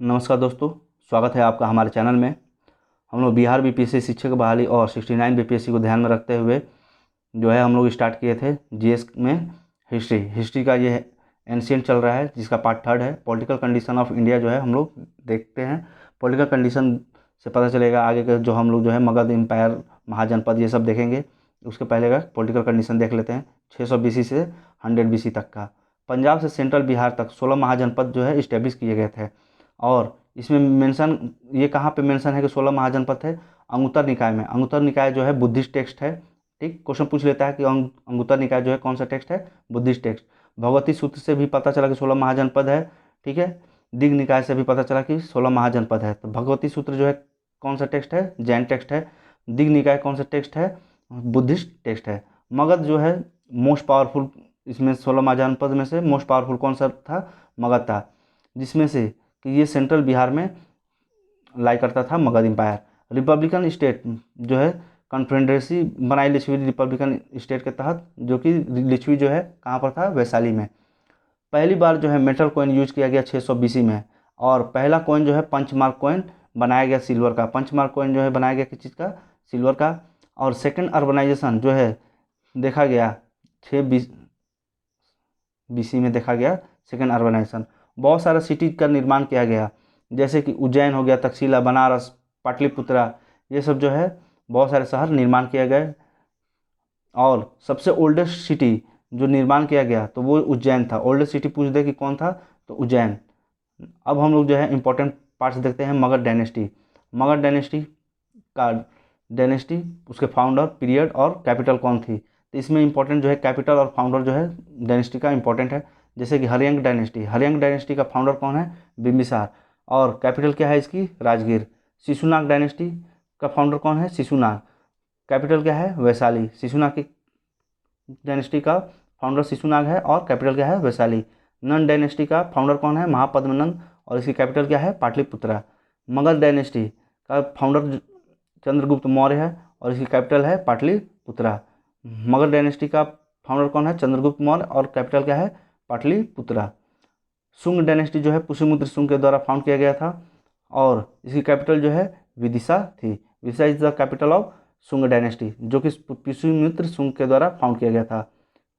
नमस्कार दोस्तों, स्वागत है आपका हमारे चैनल में। हम लोग बिहार बीपीएससी शिक्षक बहाली और 69 बीपीएससी को ध्यान में रखते हुए जो है हम लोग स्टार्ट किए थे जीएस में हिस्ट्री का ये एंशिएंट चल रहा है, जिसका पार्ट 3 है। पॉलिटिकल कंडीशन ऑफ इंडिया जो है हम लोग देखते हैं। पॉलिटिकल कंडीशन से पता चलेगा आगे का जो हम लोग जो है मगध एम्पायर, महाजनपद, ये सब देखेंगे। उसके पहले का पॉलिटिकल कंडीशन देख लेते हैं। 600 BC से 100 BC तक का पंजाब से सेंट्रल बिहार तक 16 महाजनपद जो है इस्टेब्लिश किए गए थे। और इसमें मेंशन, ये कहाँ पे मेंशन है कि 16 महाजनपद थे? अंगुत्तर निकाय में। अंगुत्तर निकाय जो है बुद्धिस्ट टेक्स्ट है। ठीक, क्वेश्चन पूछ लेता है कि अंगुत्तर निकाय जो है कौन सा टेक्स्ट है? Buddhist text. भगवती सूत्र से भी पता चला कि 16 महाजनपद है। ठीक है, दिग्ग निकाय से भी पता चला कि 16 महाजनपद है। तो भगवती सूत्र जो है कौन सा टेक्स्ट है? जैन टेक्स्ट है। दिग्ग निकाय कौन सा टेक्स्ट है? बुद्धिस्ट टेक्स्ट है। मगध जो है मोस्ट पावरफुल, इसमें 16 महाजनपद में से मोस्ट पावरफुल कौन सा था? मगध था, जिसमें से कि ये सेंट्रल बिहार में लाई करता था मगध एम्पायर। रिपब्लिकन स्टेट जो है कन्फेडरेसी बनाई लिच्छवी रिपब्लिकन स्टेट के तहत, जो कि लिच्छवी जो है कहाँ पर था? वैशाली में। पहली बार जो है मेटल कॉइन यूज किया गया 600 BC में। और पहला कॉइन जो है पंचमार्क कॉइन बनाया गया सिल्वर का। पंचमार्क कॉइन जो है बनाया गया किस चीज़ का? सिल्वर का। और सेकेंड अर्बनाइजेशन जो है देखा गया 6 BC में देखा गया सेकेंड अर्बनाइजेशन। बहुत सारा सिटी का निर्माण किया गया, जैसे कि उज्जैन हो गया, तक्षशिला, बनारस, पाटलिपुत्रा, ये सब जो है बहुत सारे शहर निर्माण किए गए। और सबसे ओल्डेस्ट सिटी जो निर्माण किया गया तो वो उज्जैन था। ओल्डेस्ट सिटी पूछ दे कि कौन था, तो उज्जैन। अब हम लोग जो है इंपॉर्टेंट पार्ट्स देखते हैं। मगध डायनेस्टी। मगध डायनेस्टी उसके फाउंडर, पीरियड और कैपिटल कौन थी? तो इसमें इंपॉर्टेंट जो है कैपिटल और फाउंडर जो है डायनेस्टी का इंपॉर्टेंट है। जैसे कि हरियंक डायनेस्टी का फाउंडर कौन है? बिंबिसार। और कैपिटल क्या है इसकी? राजगीर। शिशुनाग डायनेस्टी का फाउंडर कौन है? शिशुनाग। कैपिटल क्या है? वैशाली। शिशुनाग की डायनेस्टी का फाउंडर शिशुनाग है और कैपिटल क्या है? वैशाली। नंद डायनेस्टी का फाउंडर कौन है? महापद्मनंद, और इसकी कैपिटल क्या है? पाटलिपुत्रा। मगध डायनेस्टी का फाउंडर चंद्रगुप्त मौर्य है और इसकी कैपिटल है पाटलिपुत्रा। मगध डायनेस्टी का फाउंडर कौन है? चंद्रगुप्त मौर्य, और कैपिटल क्या है? पाटलिपुत्रा। शुंग डायनेस्टी जो है पुष्यमित्र शुंग के द्वारा फाउंड किया गया था और इसकी कैपिटल जो है विदिशा थी। Vidisha is the capital of Shunga dynasty, जो कि पुष्यमित्र शुंग के द्वारा फाउंड किया गया था।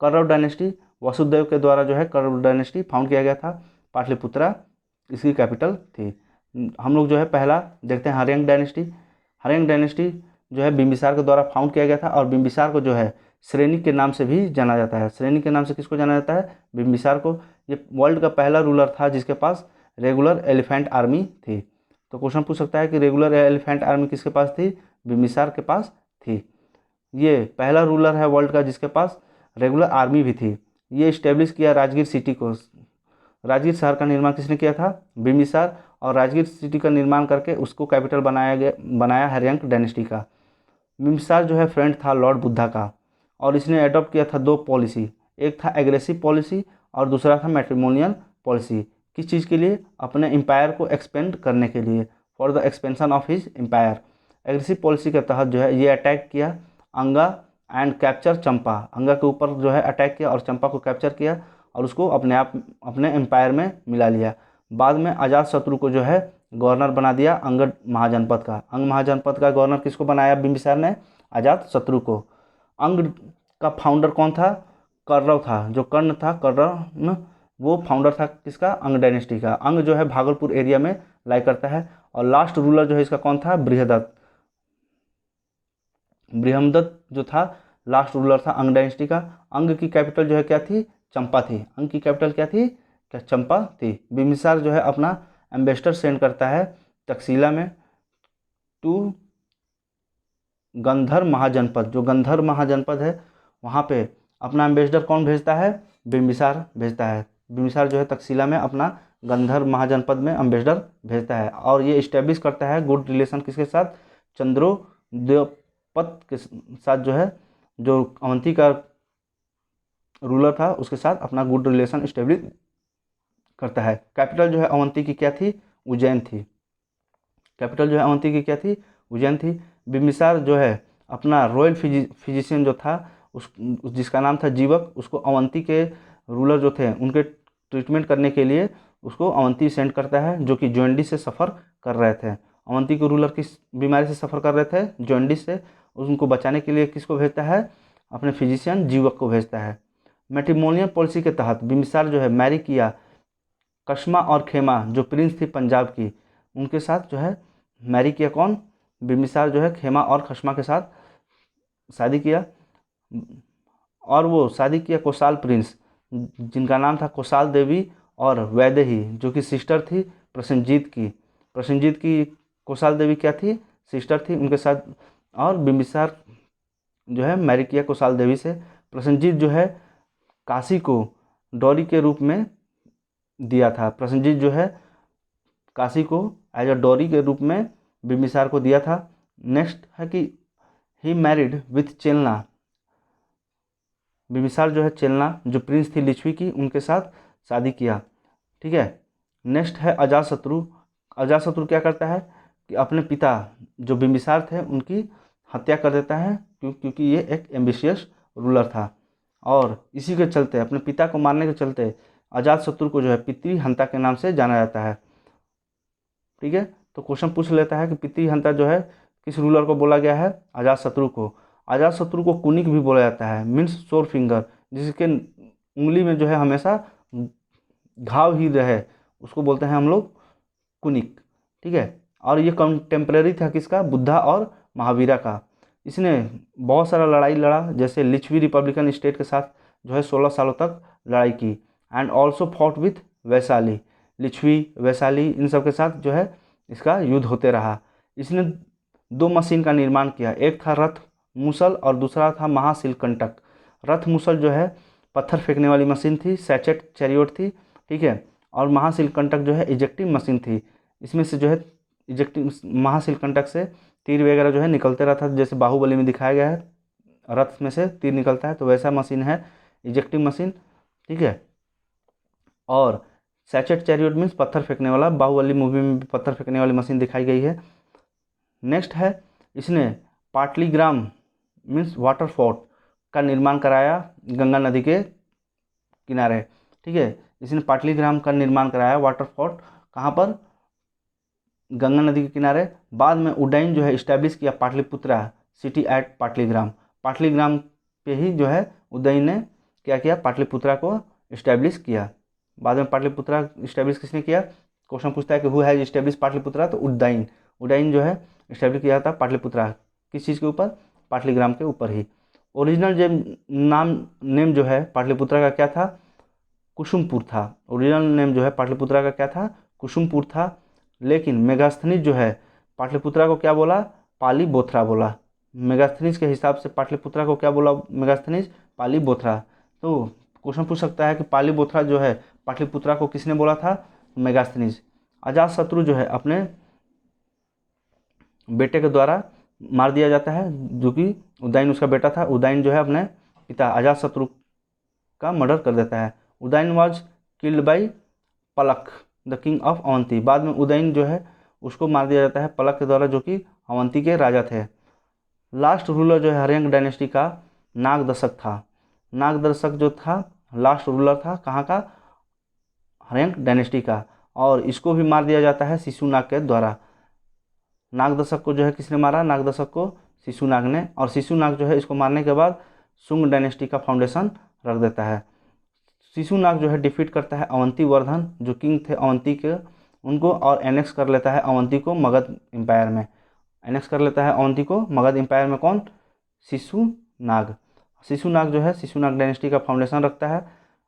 कौरव डायनेस्टी वसुदेव के द्वारा जो है कौरव डायनेस्टी फाउंड किया गया था। पाटलिपुत्रा इसकी कैपिटल थी। हम लोग जो है पहला देखते हैं हरियंक डायनेस्टी। हरियंक डायनेस्टी जो है बिंबिसार के द्वारा फाउंड किया गया था और बिंबिसार को जो है श्रेणी के नाम से भी जाना जाता है। श्रेणी के नाम से किसको जाना जाता है? बिंबिसार को। ये वर्ल्ड का पहला रूलर था जिसके पास रेगुलर एलिफेंट आर्मी थी। तो क्वेश्चन पूछ सकता है कि रेगुलर एलिफेंट आर्मी किसके पास थी? बिंबिसार के पास थी। ये पहला रूलर है वर्ल्ड का जिसके पास रेगुलर आर्मी भी थी। ये इस्टेब्लिश किया राजगीर सिटी को। राजगीर शहर का निर्माण किसने किया था? बिंबिसार। और राजगीर सिटी का निर्माण करके उसको कैपिटल बनाया हरियंक डायनेस्टी का। बिंबिसार जो है फ्रेंड था लॉर्ड बुद्धा का और इसने अडॉप्ट किया था 2 पॉलिसी। एक था एग्रेसिव पॉलिसी और दूसरा था मैट्रिमोनियल पॉलिसी। किस चीज़ के लिए? अपने एम्पायर को एक्सपेंड करने के लिए, for the expansion of his empire. Aggressive policy के तहत जो है ये अटैक किया अंगा एंड कैप्चर चंपा। अंगा के ऊपर जो है अटैक किया और चंपा को कैप्चर किया और उसको अपने एम्पायर में मिला लिया। बाद में अजातशत्रु को जो है गवर्नर बना दिया अंग महाजनपद का। अंग महाजनपद का गवर्नर किसको बनाया बिंबिसार ने? अजातशत्रु को। अंग का फाउंडर कौन था? कौरव था। जो कर्ण था, कर्ण, वो फाउंडर था किसका? अंग डायनेस्टी का। अंग जो है भागलपुर एरिया में लाई करता है। और लास्ट रूलर जो है इसका कौन था? बृहदत्त। बृहमदत्त जो था लास्ट रूलर था अंग डायनेस्टी का। अंग की कैपिटल जो है क्या थी? चंपा थी। अंग की कैपिटल क्या थी? क्या चंपा थी। बिंबिसार जो है अपना एम्बेसडर सेंड करता है तक्षशिला में टू गंधर महाजनपद। जो गंधर महाजनपद है वहाँ पे अपना एम्बेसडर कौन भेजता है? बिंबिसार भेजता है। बिंबिसार जो है तक्षशिला में अपना गंधर महाजनपद में एम्बेसडर भेजता है और ये इस्टेब्लिश करता है गुड रिलेशन किसके साथ? चंद्रोदेवपत के साथ, जो है जो अवंती का रूलर था उसके साथ अपना गुड रिलेशन इस्टेब्लिश करता है। कैपिटल जो है अवंती की क्या थी? उज्जैन थी। कैपिटल जो है अवंती की क्या थी? उज्जैन थी। बिंबिसार जो है अपना रॉयल फिजिशियन जो था जिसका नाम था जीवक, उसको अवंती के रूलर जो थे उनके ट्रीटमेंट करने के लिए उसको अवंती सेंड करता है, जो कि जॉन्डिस से सफ़र कर रहे थे। अवंती के रूलर किस बीमारी से सफ़र कर रहे थे? जॉन्डिस से। उनको बचाने के लिए किसको भेजता है? अपने फिजिशियन जीवक को भेजता है। मैट्रिमोनियल पॉलिसी के तहत बिम्बिसार जो है मैरी किया कस्मा और खेमा, जो प्रिंस थी पंजाब की, उनके साथ जो है मैरी किया। कौन? बिम्बिसार जो है खेमा और खस्मा के साथ शादी किया। और वो शादी किया कोसाल प्रिंस, जिनका नाम था कोसाल देवी और वैदेही, जो कि सिस्टर थी प्रसेनजीत की। प्रसेनजीत की कोसाल देवी क्या थी? सिस्टर थी उनके साथ। और बिम्बिसार जो है मैरी किया कोसाल देवी से। प्रसेनजीत जो है काशी को डॉरी के रूप में दिया था। प्रसेनजीत जो है काशी को एज अ डॉरी के रूप में बिम्बिसार को दिया था। नेक्स्ट है कि he married with Chelna. Bimbisara जो है चेलना, जो प्रिंस थी लिच्छवी की, उनके साथ शादी किया। ठीक है। नेक्स्ट है अजातशत्रु। अजातशत्रु क्या करता है कि अपने पिता जो बिम्बिसार थे उनकी हत्या कर देता है, क्योंकि ये एक एम्बिशियस रूलर था। और इसी के चलते, अपने पिता को मारने के चलते, अजातशत्रु को जो है पितृहंता के नाम से जाना जाता है। ठीक है। तो क्वेश्चन पूछ लेता है कि पितृहंता जो है किस रूलर को बोला गया है? अजातशत्रु को। अजातशत्रु को कुनिक भी बोला जाता है, मीन्स शोर फिंगर, जिसके उंगली में जो है हमेशा घाव ही रहे, उसको बोलते हैं हम लोग कुनिक। ठीक है। और ये कंटेम्प्रेरी था किसका? बुद्धा और महावीरा का। इसने बहुत सारा लड़ाई लड़ा, जैसे लिच्छवी रिपब्लिकन स्टेट के साथ जो है 16 सालों तक लड़ाई की। And also fought with Vaishali. Lichchhavi, Vaishali, इन सब के साथ जो है इसका युद्ध होते रहा। इसने 2 मशीन का निर्माण किया, एक था रथ मूसल और दूसरा था महाशिलकंटक। रथ मूसल जो है पत्थर फेंकने वाली मशीन थी, सैचेट चैरियोट थी। ठीक है। और महाशिलकंटक जो है इजेक्टिंग मशीन थी। इसमें से जो है इजेक्टिंग महाशिलकंटक से तीर वगैरह जो है निकलते रहता था, जैसे बाहुबली में दिखाया गया है, रथ में से तीर निकलता है, तो वैसा मशीन है इजेक्टिंग मशीन। ठीक है। और सैचेट चैरियोट मीन्स पत्थर फेंकने वाला, बाहुबली मूवी में भी पत्थर फेंकने वाली मशीन दिखाई गई है। नेक्स्ट है, इसने पाटलीग्राम मीन्स वाटर फोर्ट का निर्माण कराया गंगा नदी के किनारे। ठीक है। इसने पाटलीग्राम का निर्माण कराया, वाटर फोर्ट, कहाँ पर? गंगा नदी के किनारे। बाद में उडैन जो है इस्टेब्लिश किया पाटलिपुत्रा सिटी एट पाटलीग्राम। पाटलीग्राम पे ही जो है उदयन ने क्या किया? पाटलिपुत्रा को इस्टेब्लिश किया। बाद में पाटलिपुत्रा इस्टेब्लिश किसने किया? क्वेश्चन पूछता है कि हु हैज इस्टेब्लिश पाटलिपुत्रा, तो उदयन। उदयन जो है इस्टेब्लिश किया था पाटलिपुत्रा, किस चीज़ के ऊपर? पाटलीग्राम के ऊपर ही। ओरिजिनल जो नेम जो है पाटलिपुत्रा का क्या था? कुसुमपुर था। ओरिजिनल नेम जो है पाटलिपुत्रा का क्या था? कुसुमपुर था। लेकिन मेगास्थनीज जो है पाटलिपुत्रा को क्या बोला? पालीबोथरा बोला। मेगास्थनीज के हिसाब से पाटलिपुत्रा को क्या बोला मेगास्थनीज? पालीबोथरा। तो क्वेश्चन पूछ सकता है कि पालीबोथरा जो है पाटलिपुत्रा को किसने बोला था? मेगास्थनीज। अजातशत्रु जो है अपने बेटे के द्वारा मार दिया जाता है, जो कि उदयन उसका बेटा था। उदयन जो है अपने पिता अजातशत्रु का मर्डर कर देता है। Udayan was killed by Palak the king of Avanti. बाद में उदयन जो है उसको मार दिया जाता है पलक के द्वारा, जो कि अवंती के राजा थे। लास्ट रूलर जो है हर्यंक डायनेस्टी का नागदशक था। नागदशक जो था लास्ट रूलर था, कहाँ का? हर्यंक डायनेस्टी का। और इसको भी मार दिया जाता है शिशुनाग के द्वारा। नागदशक को जो है किसने मारा? नागदशक को शिशुनाग ने। और शिशुनाग जो है इसको मारने के बाद शुंग डायनेस्टी का फाउंडेशन रख देता है। शिशुनाग जो है डिफीट करता है अवंती वर्धन, जो किंग थे अवंती के, उनको, और एनेक्स कर लेता है अवंती को मगध एम्पायर में। एनेक्स कर लेता है अवंती को मगध एम्पायर में। कौन? शिशुनाग। शिशुनाग जो है शिशुनाग डायनेस्टी का फाउंडेशन रखता है।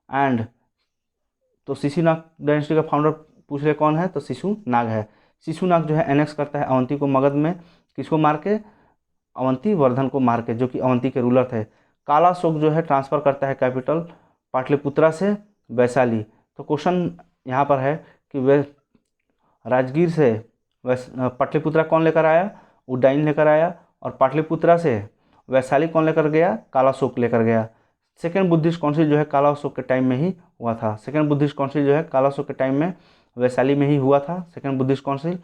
एंड तो शिशुनाग डायनेस्टी का फाउंडर पूछ रहे कौन है? तो शिशुनाग है। शिशुनाग जो है एनेक्स करता है अवंती को मगध में, किसको मार के? अवंती वर्धन को मार के, जो कि अवंती के रूलर थे। कालाशोक जो है ट्रांसफ़र करता है कैपिटल पाटलिपुत्रा से वैशाली। तो क्वेश्चन यहाँ पर है कि वे राजगीर से पाटलिपुत्रा कौन लेकर आया? उदयन लेकर आया। और पाटलिपुत्रा से वैशाली कौन लेकर गया? कालाशोक लेकर गया। सेकेंड बुद्धिस्ट काउंसिल जो है कालाशोक के टाइम में ही हुआ था। सेकेंड बुद्धिस्ट काउंसिल जो है कालाशोक के टाइम में वैशाली में ही हुआ था। सेकेंड बुद्धिस्ट काउंसिल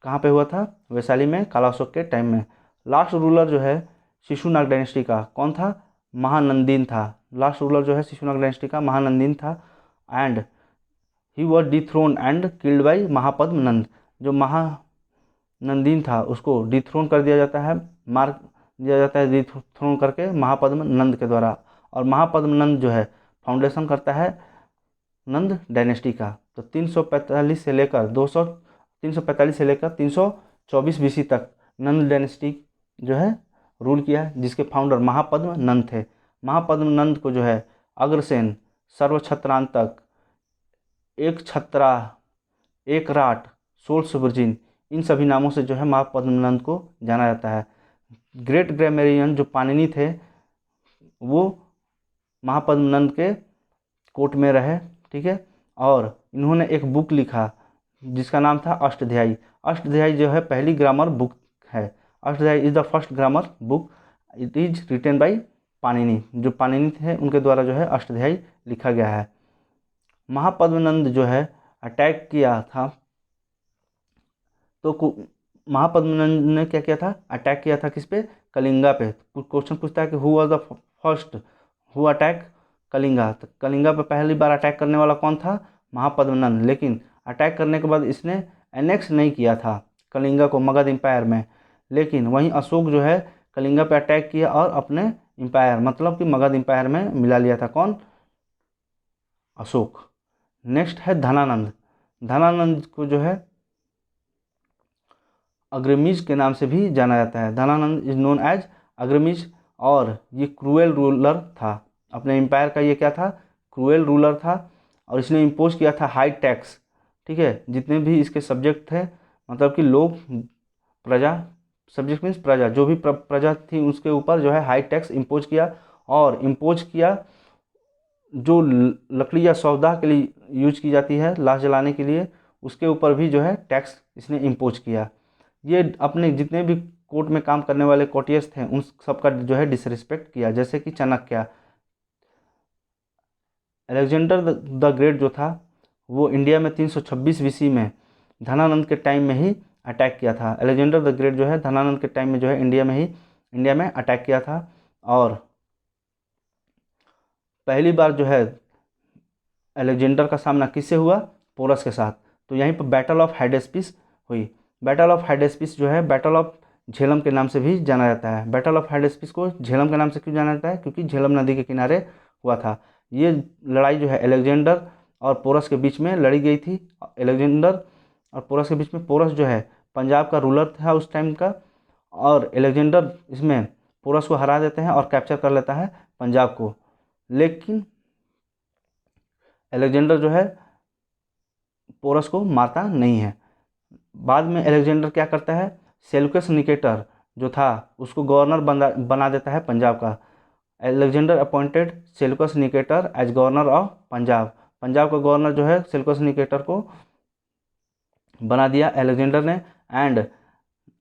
कहाँ पे हुआ था? वैशाली में, कालाशोक के टाइम में। लास्ट रूलर जो है शिशुनाग डायनेस्टी का कौन था? महानंदीन था। लास्ट रूलर जो है शिशुनाग डायनेस्टी का महानंदीन था। And he was dethroned and killed by Mahapadma Nanda. जो महानंदीन था उसको डिथ्रोन कर दिया जाता है, मार दिया जाता है डिथ्रोन करके महापद्म नंद के द्वारा। और महापद्म नंद जो है फाउंडेशन करता है नंद डायनेस्टी का। तो 345 से लेकर 324 बीसी तक नंद डायनेस्टी जो है रूल किया है, जिसके फाउंडर महापद्म नंद थे। महापद्म नंद को जो है अग्रसेन, सर्वछत्रांतक, एक छत्रा, एक राट, 16 सुब्रजीन, इन सभी नामों से जो है महापद्म नंद को जाना जाता है। ग्रेट ग्रामेरियन जो पाणिनि थे वो महापद्म नंद के कोर्ट में रहे, ठीक है। और इन्होंने एक बुक लिखा जिसका नाम था अष्टाध्यायी। अष्टाध्यायी जो है पहली ग्रामर बुक है। Ashtadhyayi is the first grammar book, it is written by Panini. जो पाणिनि थे उनके द्वारा जो है अष्टाध्यायी लिखा गया है। महापद्मनंद जो है अटैक किया था, तो महापद्मनंद ने क्या किया था, अटैक किया था किस पे, कलिंगा पे। क्वेश्चन पूछता है कि who was the first who attack Kalinga. तो कलिंगा पे पहली बार अटैक करने वाला कौन था, महापद्मनंद। लेकिन अटैक करने के बाद इसने एनेक्स नहीं किया था कलिंगा को मगध एम्पायर में, लेकिन वहीं अशोक जो है कलिंगा पे अटैक किया और अपने एम्पायर मतलब कि मगध एम्पायर में मिला लिया था। कौन, अशोक। नेक्स्ट है धनानंद। धनानंद को जो है अग्रमीज के नाम से भी जाना जाता है। धनानंद इज नोन एज अग्रमीज, और ये क्रूएल रूलर था। अपने एम्पायर का ये क्या था, क्रूएल रूलर था। और इसने इम्पोज किया था हाई टैक्स, ठीक है। जितने भी इसके सब्जेक्ट थे, मतलब कि लोग, प्रजा, सब्जेक्ट मीन्स प्रजा, जो भी प्रजा थी उसके ऊपर जो है हाई टैक्स इम्पोज किया। और इम्पोज किया जो लकड़ी या सौदा के लिए यूज की जाती है लाश जलाने के लिए, उसके ऊपर भी जो है टैक्स इसने इम्पोज किया। ये अपने जितने भी कोर्ट में काम करने वाले कोर्टियर्स थे उन सबका जो है डिसरिस्पेक्ट किया। जैसे कि चाणक्य, अलेक्जेंडर द ग्रेट जो था वो इंडिया में 326 बीसी में धनानंद के टाइम में ही अटैक किया था। अलेक्जेंडर द ग्रेट जो है धनानंद के टाइम में जो है इंडिया में अटैक किया था। और पहली बार जो है अलेक्जेंडर का सामना किससे हुआ, पोरस के साथ। तो यहीं पर बैटल ऑफ हाइडेस्पिस हुई। बैटल ऑफ हाइडेस्पिस जो है बैटल ऑफ झेलम के नाम से भी जाना जाता है। बैटल ऑफ हाइडेस्पिस को झेलम के नाम से क्यों जाना जाता है, क्योंकि झेलम नदी के किनारे हुआ था। ये लड़ाई जो है अलेक्जेंडर और पोरस के बीच में लड़ी गई थी। अलेक्जेंडर और पोरस के बीच में, पोरस जो है पंजाब का रूलर था उस टाइम का, और अलेक्जेंडर इसमें पोरस को हरा देते हैं और कैप्चर कर लेता है पंजाब को। लेकिन अलेक्जेंडर जो है पोरस को मारता नहीं है। बाद में अलेक्जेंडर क्या करता है, सेल्यूकस निकेटर जो था उसको गवर्नर बना देता है पंजाब का। Alexander appointed Seleucus Nicator as governor of Punjab. Punjab का गवर्नर जो है सेल्यूकस निकेटर को बना दिया अलेक्जेंडर ने। And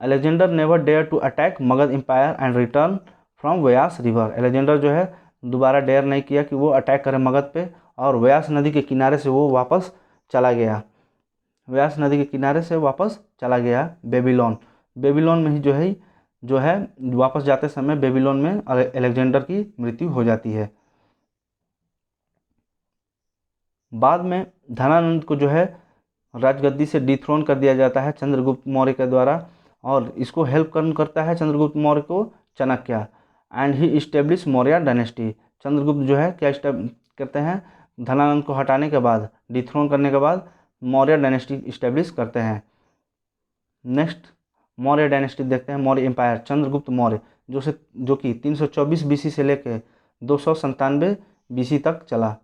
Alexander never dare to attack Magadh empire and return from Vyas river. Alexander जो है दोबारा डेयर नहीं किया कि वो अटैक करे मगध पे, और व्यास नदी के किनारे से वो वापस चला गया। व्यास नदी के किनारे से वापस चला गया बेबीलोन। बेबीलोन में ही जो है वापस जाते समय बेबीलोन में अलेक्जेंडर की मृत्यु हो जाती है। बाद में धनानंद को जो है राजगद्दी से डिथ्रोन कर दिया जाता है चंद्रगुप्त मौर्य के द्वारा, और इसको हेल्प करता है चंद्रगुप्त मौर्य को Chanakya. And he establish Maurya dynasty. Chandragupta जो है क्या करते हैं, धनानंद को हटाने के बाद, डिथ्रोन करने के बाद मौर्य डायनेस्टी इस्टेब्लिश करते हैं। नेक्स्ट मौर्य डायनेस्टी देखते हैं, मौर्य एम्पायर, चंद्रगुप्त मौर्य जो कि 324 बीसी से लेकर 297 बीसी तक चला।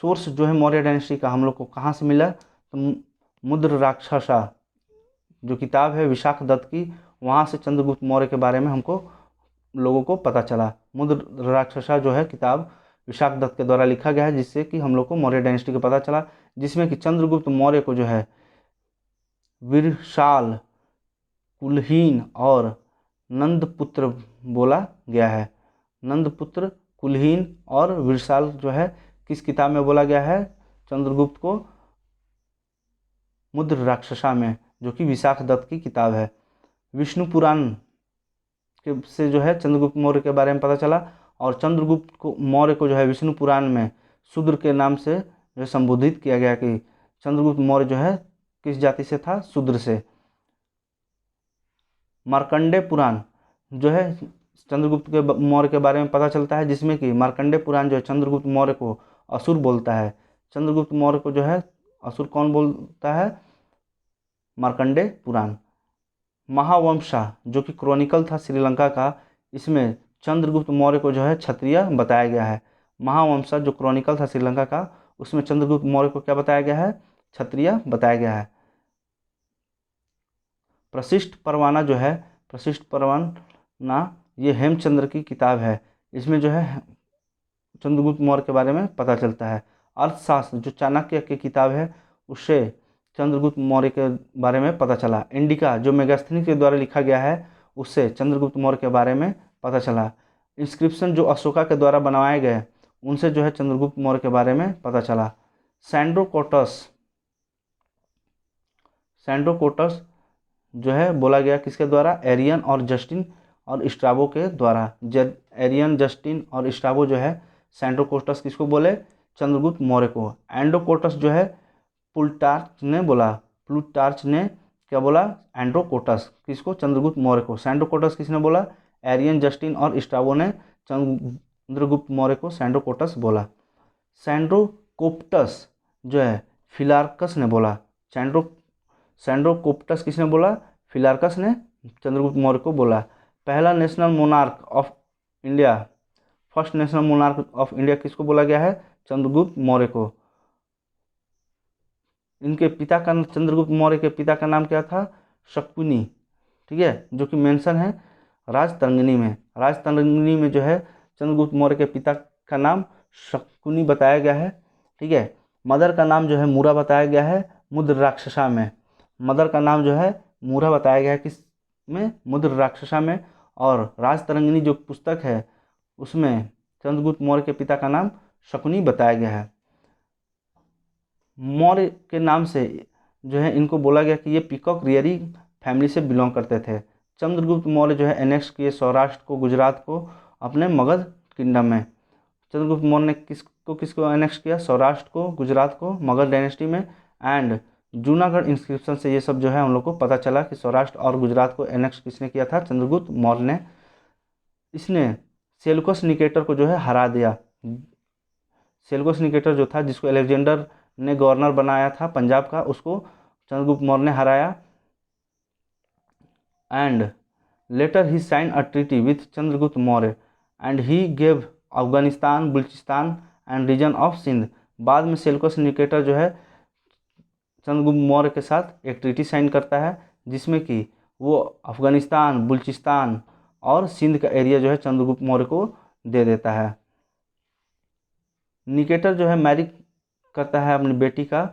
सोर्स जो है मौर्य डायनेस्टी का हम लोग को कहाँ से मिला, तो मुद्र राक्षसा जो किताब है विशाख दत्त की, वहाँ से चंद्रगुप्त मौर्य के बारे में हमको लोगों को पता चला। मुद्र राक्षसा जो है किताब विशाख दत्त के द्वारा लिखा गया है, जिससे कि हम लोग को मौर्य डायनेस्टी का पता चला, जिसमें कि चंद्रगुप्त मौर्य को जो है विशाल, कुलहीन और नंदपुत्र बोला गया है। नंदपुत्र, कुलहीन और विशाल जो है किस किताब में बोला गया है चंद्रगुप्त को, मुद्र राक्षसा में, जो कि विशाख दत्त की किताब है। विष्णु पुराण के से जो है चंद्रगुप्त मौर्य के बारे में पता चला, और चंद्रगुप्त को मौर्य को जो है विष्णु पुराण में शूद्र के नाम से जो संबोधित किया गया कि चंद्रगुप्त मौर्य जो है किस जाति से था? शूद्र से। मार्कंडेय पुराण जो है चंद्रगुप्त के मौर्य के बारे में पता चलता है, जिसमें कि मार्कंडेय पुराण जो है चंद्रगुप्त मौर्य को असुर बोलता है। चंद्रगुप्त मौर्य को जो है असुर कौन बोलता है? मार्कंडेय पुराण। महावंशा जो कि क्रॉनिकल था श्रीलंका का, इसमें चंद्रगुप्त मौर्य को जो है क्षत्रिय बताया गया है। महावंशा जो क्रॉनिकल था श्रीलंका का, उसमें चंद्रगुप्त मौर्य को क्या बताया गया है? क्षत्रिय बताया गया है। प्रशिष्ट परवाना जो है, प्रशिष्ट परवाना ये हेमचंद्र की किताब है। इसमें जो है चंद्रगुप्त मौर्य के बारे में पता चलता है। अर्थशास्त्र जो चाणक्य की किताब है, उससे चंद्रगुप्त मौर्य के बारे में पता चला। इंडिका जो मेगास्थनीज के द्वारा लिखा गया है, उससे चंद्रगुप्त मौर्य के बारे में पता चला। इंस्क्रिप्शन जो अशोका के द्वारा बनवाए गए, उनसे जो है चंद्रगुप्त मौर्य के बारे में पता चला। सैंड्रोकोटस जो है बोला गया किसके द्वारा? एरियन और जस्टिन और स्ट्राबो के द्वारा। एरियन, जस्टिन और स्ट्राबो जो है सैंड्रोकोटस किसको बोले? चंद्रगुप्त मौर्य को। एंड्रोकोटस जो है प्लूटार्च ने बोला। प्लूटार्च ने क्या बोला? एंड्रोकोटस किसको? चंद्रगुप्त मौर्य को। सैंड्रोकोटस किसने बोला? एरियन, जस्टिन और स्ट्राबो ने चंद्रगुप्त मौर्य को सैंड्रोकोटस बोला। सैंड्रोकोप्टस जो है फिलार्कस ने बोला। सैंड्रोकोप्टस किसने बोला? फिलार्कस ने चंद्रगुप्त मौर्य को बोला। पहला national monarch of India, first national monarch of India किसको बोला गया है? चंद्रगुप्त मौर्य को। इनके पिता का, चंद्रगुप्त मौर्य के पिता का नाम क्या था? शकुनी, ठीक है, जो कि मेंशन है राजतरंगिणी में। राजतरंगिणी में जो है चंद्रगुप्त मौर्य के पिता का नाम शकुनी बताया गया है, ठीक है। मदर का नाम जो है मूरा बताया गया है मुद्र राक्षसा में। मदर का नाम जो है मूरा बताया गया है किस में? मुद्र राक्षसा में। और राजतरंगिणी जो पुस्तक है उसमें चंद्रगुप्त मौर्य के पिता का नाम शकुनी बताया गया है। मौर्य के नाम से जो है इनको बोला गया कि ये पीकॉक रियरी फैमिली से बिलोंग करते थे। चंद्रगुप्त मौर्य जो है एनेक्स किए सौराष्ट्र को, गुजरात को अपने मगध किंगडम में। चंद्रगुप्त मौर्य ने किसको एनेक्स किया? सौराष्ट्र को, गुजरात को मगध डायनेस्टी में। एंड जूनागढ़ इंस्क्रिप्शन से ये सब जो है हम लोग को पता चला कि सौराष्ट्र और गुजरात को एनेक्स किसने किया था? चंद्रगुप्त मौर्य ने। इसने सेल्यूकस निकेटर को जो है हरा दिया। सेल्यूकस निकेटर जो था, जिसको अलेक्जेंडर ने गवर्नर बनाया था पंजाब का, उसको चंद्रगुप्त मौर्य ने हराया। And later he sign a treaty with Chandragupta Maurya and he gave Afghanistan, Balochistan and region of Sindh. बाद में सेल्यूकस निकेटर जो है चंद्रगुप्त मौर्य के साथ एक ट्रीटी साइन करता है, जिसमें कि वो अफगानिस्तान, बलूचिस्तान और सिंध का एरिया जो है चंद्रगुप्त मौर्य को दे देता है। निकेटर जो है मैरी करता है अपनी बेटी का,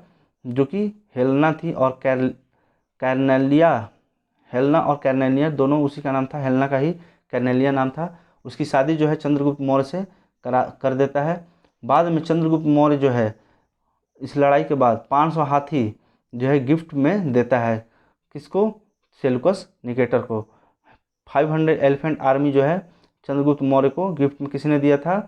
जो कि हेलेना थी, और कैरनेलिया। हेलेना और कैरनेलिया दोनों उसी का नाम था, हेलेना का ही कैरनेलिया नाम था। उसकी शादी जो है चंद्रगुप्त मौर्य से कर देता है। बाद में चंद्रगुप्त मौर्य जो है इस लड़ाई के बाद 500 हाथी जो है गिफ्ट में देता है। किसको? सेल्यूकस निकेटर को। 500 एलिफेंट आर्मी जो है चंद्रगुप्त मौर्य को गिफ्ट में किसने दिया था?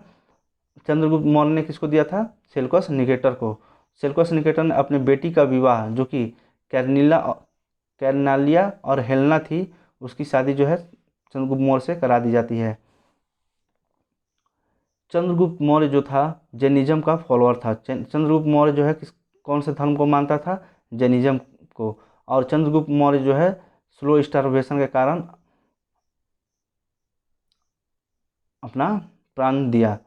चंद्रगुप्त मौर्य ने किसको दिया था? सेल्यूकस निकेटर को। सेल्यूकस निकेटर ने अपनी बेटी का विवाह, जो कि कैरनेलिया और हेलेना थी, उसकी शादी जो है चंद्रगुप्त मौर्य से करा दी जाती है। चंद्रगुप्त मौर्य जो था जैनिज्म का फॉलोअर था। चंद्रगुप्त मौर्य जो है कौन से धर्म को मानता था? जैनिज्म को। और चंद्रगुप्त मौर्य जो है स्लो स्टार्वेशन के कारण अपना प्राण दिया।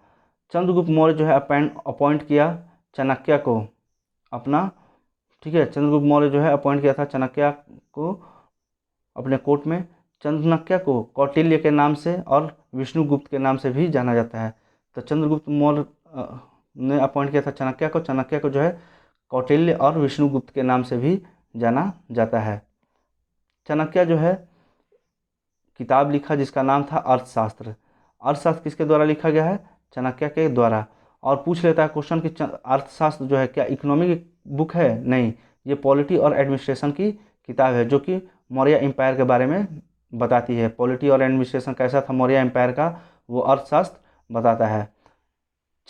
चंद्रगुप्त मौर्य जो है अपॉइंट किया चाणक्य को अपना, ठीक है, चंद्रगुप्त मौर्य जो है अपॉइंट किया था चाणक्य को अपने कोर्ट में। चाणक्य को कौटिल्य के नाम से और विष्णुगुप्त के नाम से भी जाना जाता है। तो चंद्रगुप्त मौर्य ने अपॉइंट किया था चाणक्य को। चाणक्य को जो है कौटिल्य और विष्णुगुप्त के नाम से भी जाना जाता है। चाणक्य जो है किताब लिखा जिसका नाम था अर्थशास्त्र। अर्थशास्त्र किसके द्वारा लिखा गया है? चाणक्य के द्वारा। और पूछ लेता है क्वेश्चन कि अर्थशास्त्र जो है क्या इकोनॉमी की बुक है? नहीं, ये पॉलिटी और एडमिनिस्ट्रेशन की किताब है, जो कि मौर्य एम्पायर के बारे में बताती है। पॉलिटी और एडमिनिस्ट्रेशन कैसा था मौर्य एम्पायर का, वो अर्थशास्त्र बताता है।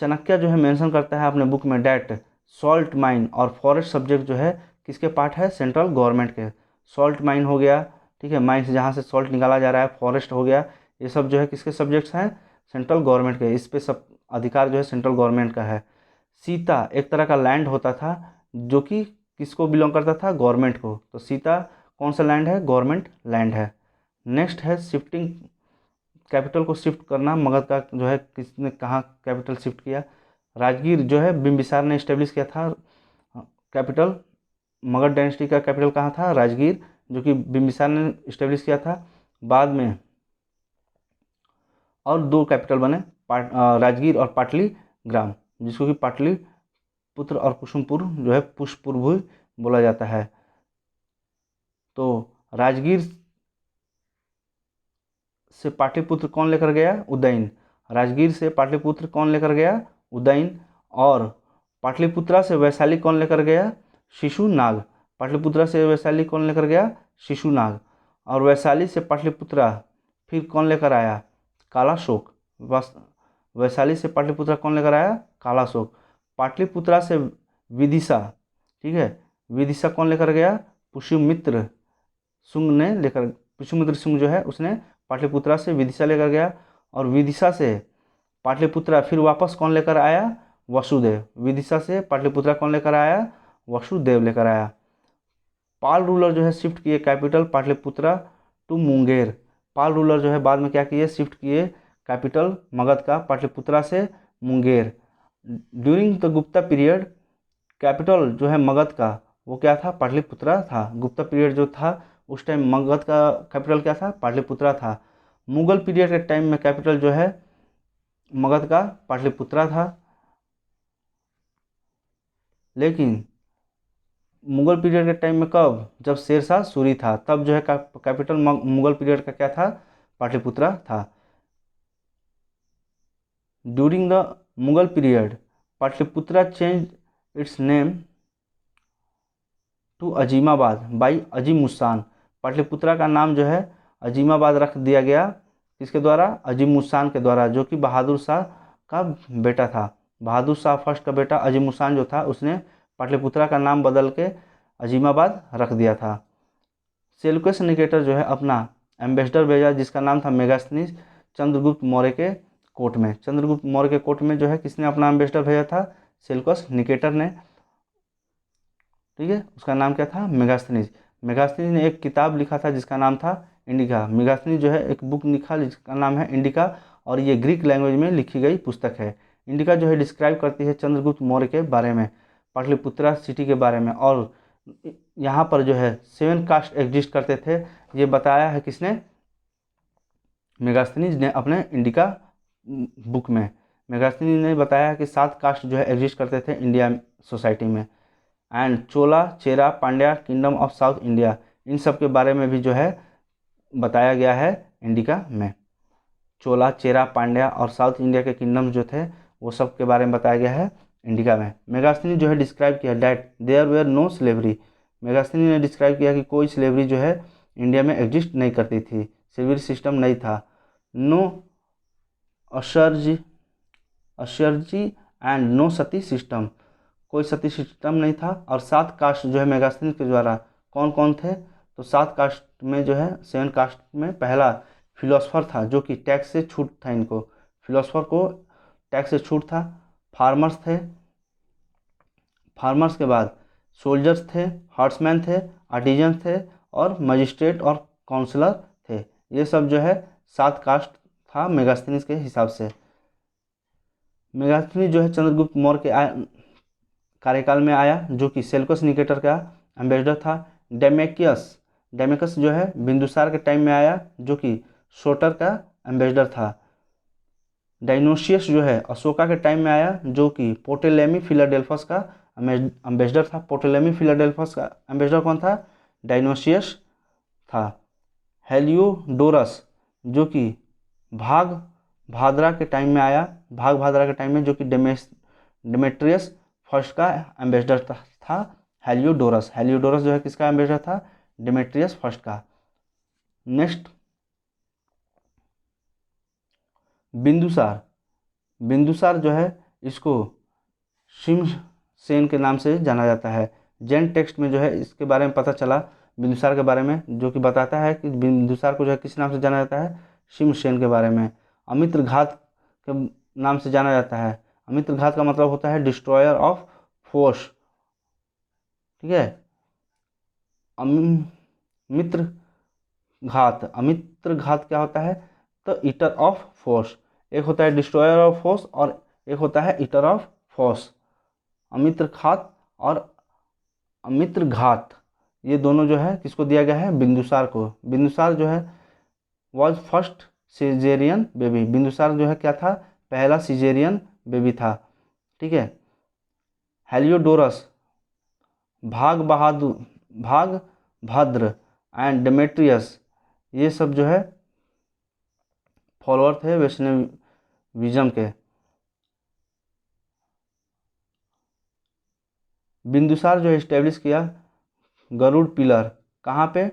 चाणक्य जो है मेंशन करता है अपने बुक में डैट सॉल्ट माइन और फॉरेस्ट सब्जेक्ट जो है किसके पार्ट है, सेंट्रल गवर्नमेंट के। सॉल्ट माइन हो गया, ठीक है, माइन से जहाँ से सॉल्ट निकाला जा रहा है, फॉरेस्ट हो गया, ये सब जो है किसके सब्जेक्ट्स हैं, सेंट्रल गवर्नमेंट के। इस पे सब अधिकार जो है सेंट्रल गवर्नमेंट का है। सीता एक तरह का लैंड होता था जो कि किसको बिलोंग करता था, गवर्नमेंट को। तो सीता कौन सा लैंड है, गवर्नमेंट लैंड है। नेक्स्ट है शिफ्टिंग, कैपिटल को शिफ्ट करना। मगध का जो है किसने कहाँ कैपिटल शिफ्ट किया, राजगीर जो है बिंबिसार ने इस्टेब्लिश किया था कैपिटल। मगध डायनेस्टी का कैपिटल कहाँ था, राजगीर, जो कि बिंबिसार ने इस्टेब्लिश किया था। बाद में और दो कैपिटल बने, राजगीर और पाटलिग्राम, जिसको कि पाटलिपुत्र और कुसुमपुर जो है पुष्पपुर भी बोला जाता है। तो राजगीर से पाटलिपुत्र कौन लेकर गया, उदयन। राजगीर से पाटलिपुत्र कौन लेकर गया, उदयन। और पाटलिपुत्रा से वैशाली कौन लेकर गया, शिशुनाग। पाटलिपुत्रा से वैशाली कौन लेकर गया, शिशुनाग। और वैशाली से पाटलिपुत्रा फिर कौन लेकर आया, कालाशोक। वैशाली से पाटलिपुत्रा कौन लेकर आया, कालाशोक। पाटलिपुत्रा से विदिशा, ठीक है, विदिशा कौन लेकर गया, पुष्यमित्र शुंग ने लेकर, पुष्यमित्र शुंग जो है उसने पाटलिपुत्रा से विदिशा लेकर गया। और विदिशा से पाटलिपुत्रा फिर वापस कौन लेकर आया, वसुदेव। विदिशा से पाटलिपुत्रा कौन लेकर आया, वसुदेव लेकर आया। पाल रूलर जो है शिफ्ट किए capital Pataliputra to Munger. Pala ruler जो है बाद में क्या किए, शिफ्ट किए कैपिटल मगध का पाटलिपुत्रा से Munger. During the Gupta period capital जो है मगध का वो क्या था, पाटलिपुत्रा था। गुप्ता पीरियड जो था उस टाइम मगध का कैपिटल क्या था, पाटलिपुत्रा था। मुगल पीरियड के टाइम में कैपिटल जो है मगध का पाटलिपुत्रा था। लेकिन मुगल पीरियड के टाइम में कब, जब शेरशाह सूरी था, तब जो है कैपिटल मुगल पीरियड का क्या था, पाटलिपुत्रा था। During the Mughal period Pataliputra change its name to Azimabad by Azim Ussan. Pataliputra का नाम जो है अजीमाबाद रख दिया गया, किसके द्वारा, अजीम उस्सान के द्वारा, जो कि बहादुर शाह का बेटा था। बहादुर शाह फर्स्ट का बेटा अजीम उस्सान जो था उसने पाटलिपुत्रा का नाम बदल के अजीमाबाद रख दिया था। सेल्यूकस निकेटर जो है अपना एम्बेसडर भेजा जिसका नाम था मेगास्थनीज चंद्रगुप्त मौर्य के कोर्ट में। चंद्रगुप्त मौर्य के कोर्ट में जो है किसने अपना एम्बेसडर भेजा था, सेल्यूकस निकेटर ने, ठीक है। उसका नाम क्या था, मेगास्थनीज। मेगास्थनीज ने एक किताब लिखा था जिसका नाम था इंडिका। मेगास्थनीज जो है एक बुक लिखा जिसका नाम है इंडिका, और ये ग्रीक लैंग्वेज में लिखी गई पुस्तक है। इंडिका जो है डिस्क्राइब करती है चंद्रगुप्त मौर्य के बारे में, पाटलिपुत्रा सिटी के बारे में, और यहाँ पर जो है 7 कास्ट एग्जिस्ट करते थे, ये बताया है किसने, मेगास्थनीज ने अपने इंडिका बुक में। मेगास्थनीज ने बताया कि 7 कास्ट जो है एग्जिस्ट करते थे इंडिया सोसाइटी में। And Chola, Chera, Pandya kingdom of south India, इन सब के बारे में भी जो है बताया गया है इंडिका में। चोला, चेरा, पांड्या और साउथ इंडिया के किंगडम जो थे वो सब के बारे में बताया गया है इंडिका में। मेगास्थनी जो है डिस्क्राइब किया that there were no slavery. Megasthenes ने डिस्क्राइब किया कि कोई स्लेवरी जो है इंडिया में एग्जिस्ट नहीं करती थी, स्लेवरी सिस्टम नहीं था। नो अशर्जी अशर्जी एंड नो सती सिस्टम, कोई सती सिस्टम नहीं था। और 7 कास्ट जो है मेगास्थनी के द्वारा कौन कौन थे, तो 7 कास्ट में जो है 7 कास्ट में पहला फिलोसफर था जो कि टैक्स से छूट था, इनको फिलोसफर को टैक्स से छूट था। फार्मर्स थे, फार्मर्स के बाद सोल्जर्स थे, हर्ट्समैन थे, आर्टिजन थे और मजिस्ट्रेट और काउंसलर थे। ये सब जो है 7 कास्ट था मेगास्थनीज के हिसाब से। मेगास्थनी जो है चंद्रगुप्त मौर्य के कार्यकाल में आया, जो कि सेल्यूकस निकेटर का एम्बेसडर था। डेमेकस जो है बिंदुसार के टाइम में आया, जो कि सोटर का एम्बेसडर था। डायनोशियस जो है अशोका के टाइम में आया, जो कि पोटेलेमी फिलाडेल्फस का एम्बेसडर था। पोटेलेमी फिलाडेल्फस का एम्बेसडर कौन था, डायनोशियस था। हेलियोडोरस जो कि भाद्रा के टाइम में आया, भाद्रा के टाइम में, जो कि डेमेट्रियस फर्स्ट का एम्बेसडर था हेलियोडोरस। हेलियोडोरस जो है किसका एम्बेसडर था, डेमेट्रियस फर्स्ट का। नेक्स्ट बिंदुसार। बिंदुसार जो है इसको सेन के नाम से जाना जाता है। जैन टेक्स्ट में जो है इसके बारे में पता चला बिंदुसार के बारे में, जो कि बताता है कि बिंदुसार को जो है किस नाम से जाना जाता है, शिवसेन के बारे में। अमित्र घात के नाम से जाना जाता है। अमित्र घात का मतलब होता है डिस्ट्रॉयर ऑफ फोर्स, ठीक है। अमित्र घात क्या होता है, तो ईटर ऑफ फोर्स। एक होता है डिस्ट्रॉयर ऑफ फोर्स और एक होता है ईटर ऑफ फोर्स। अमित्र घात और अमित्र घात ये दोनों जो है किसको दिया गया है, बिंदुसार को। बिंदुसार जो है was first caesarean baby. Bindusara जो है क्या था, पहला सीजेरियन बेबी था, ठीक है। हेलियोडोरस, भाग भद्र एंड डेमेट्रियस, ये सब जो है फॉलोअर थे वैष्णविज्म के। बिंदुसार जो है इस्टेब्लिश किया गरुड़ पिलर, कहाँ पे,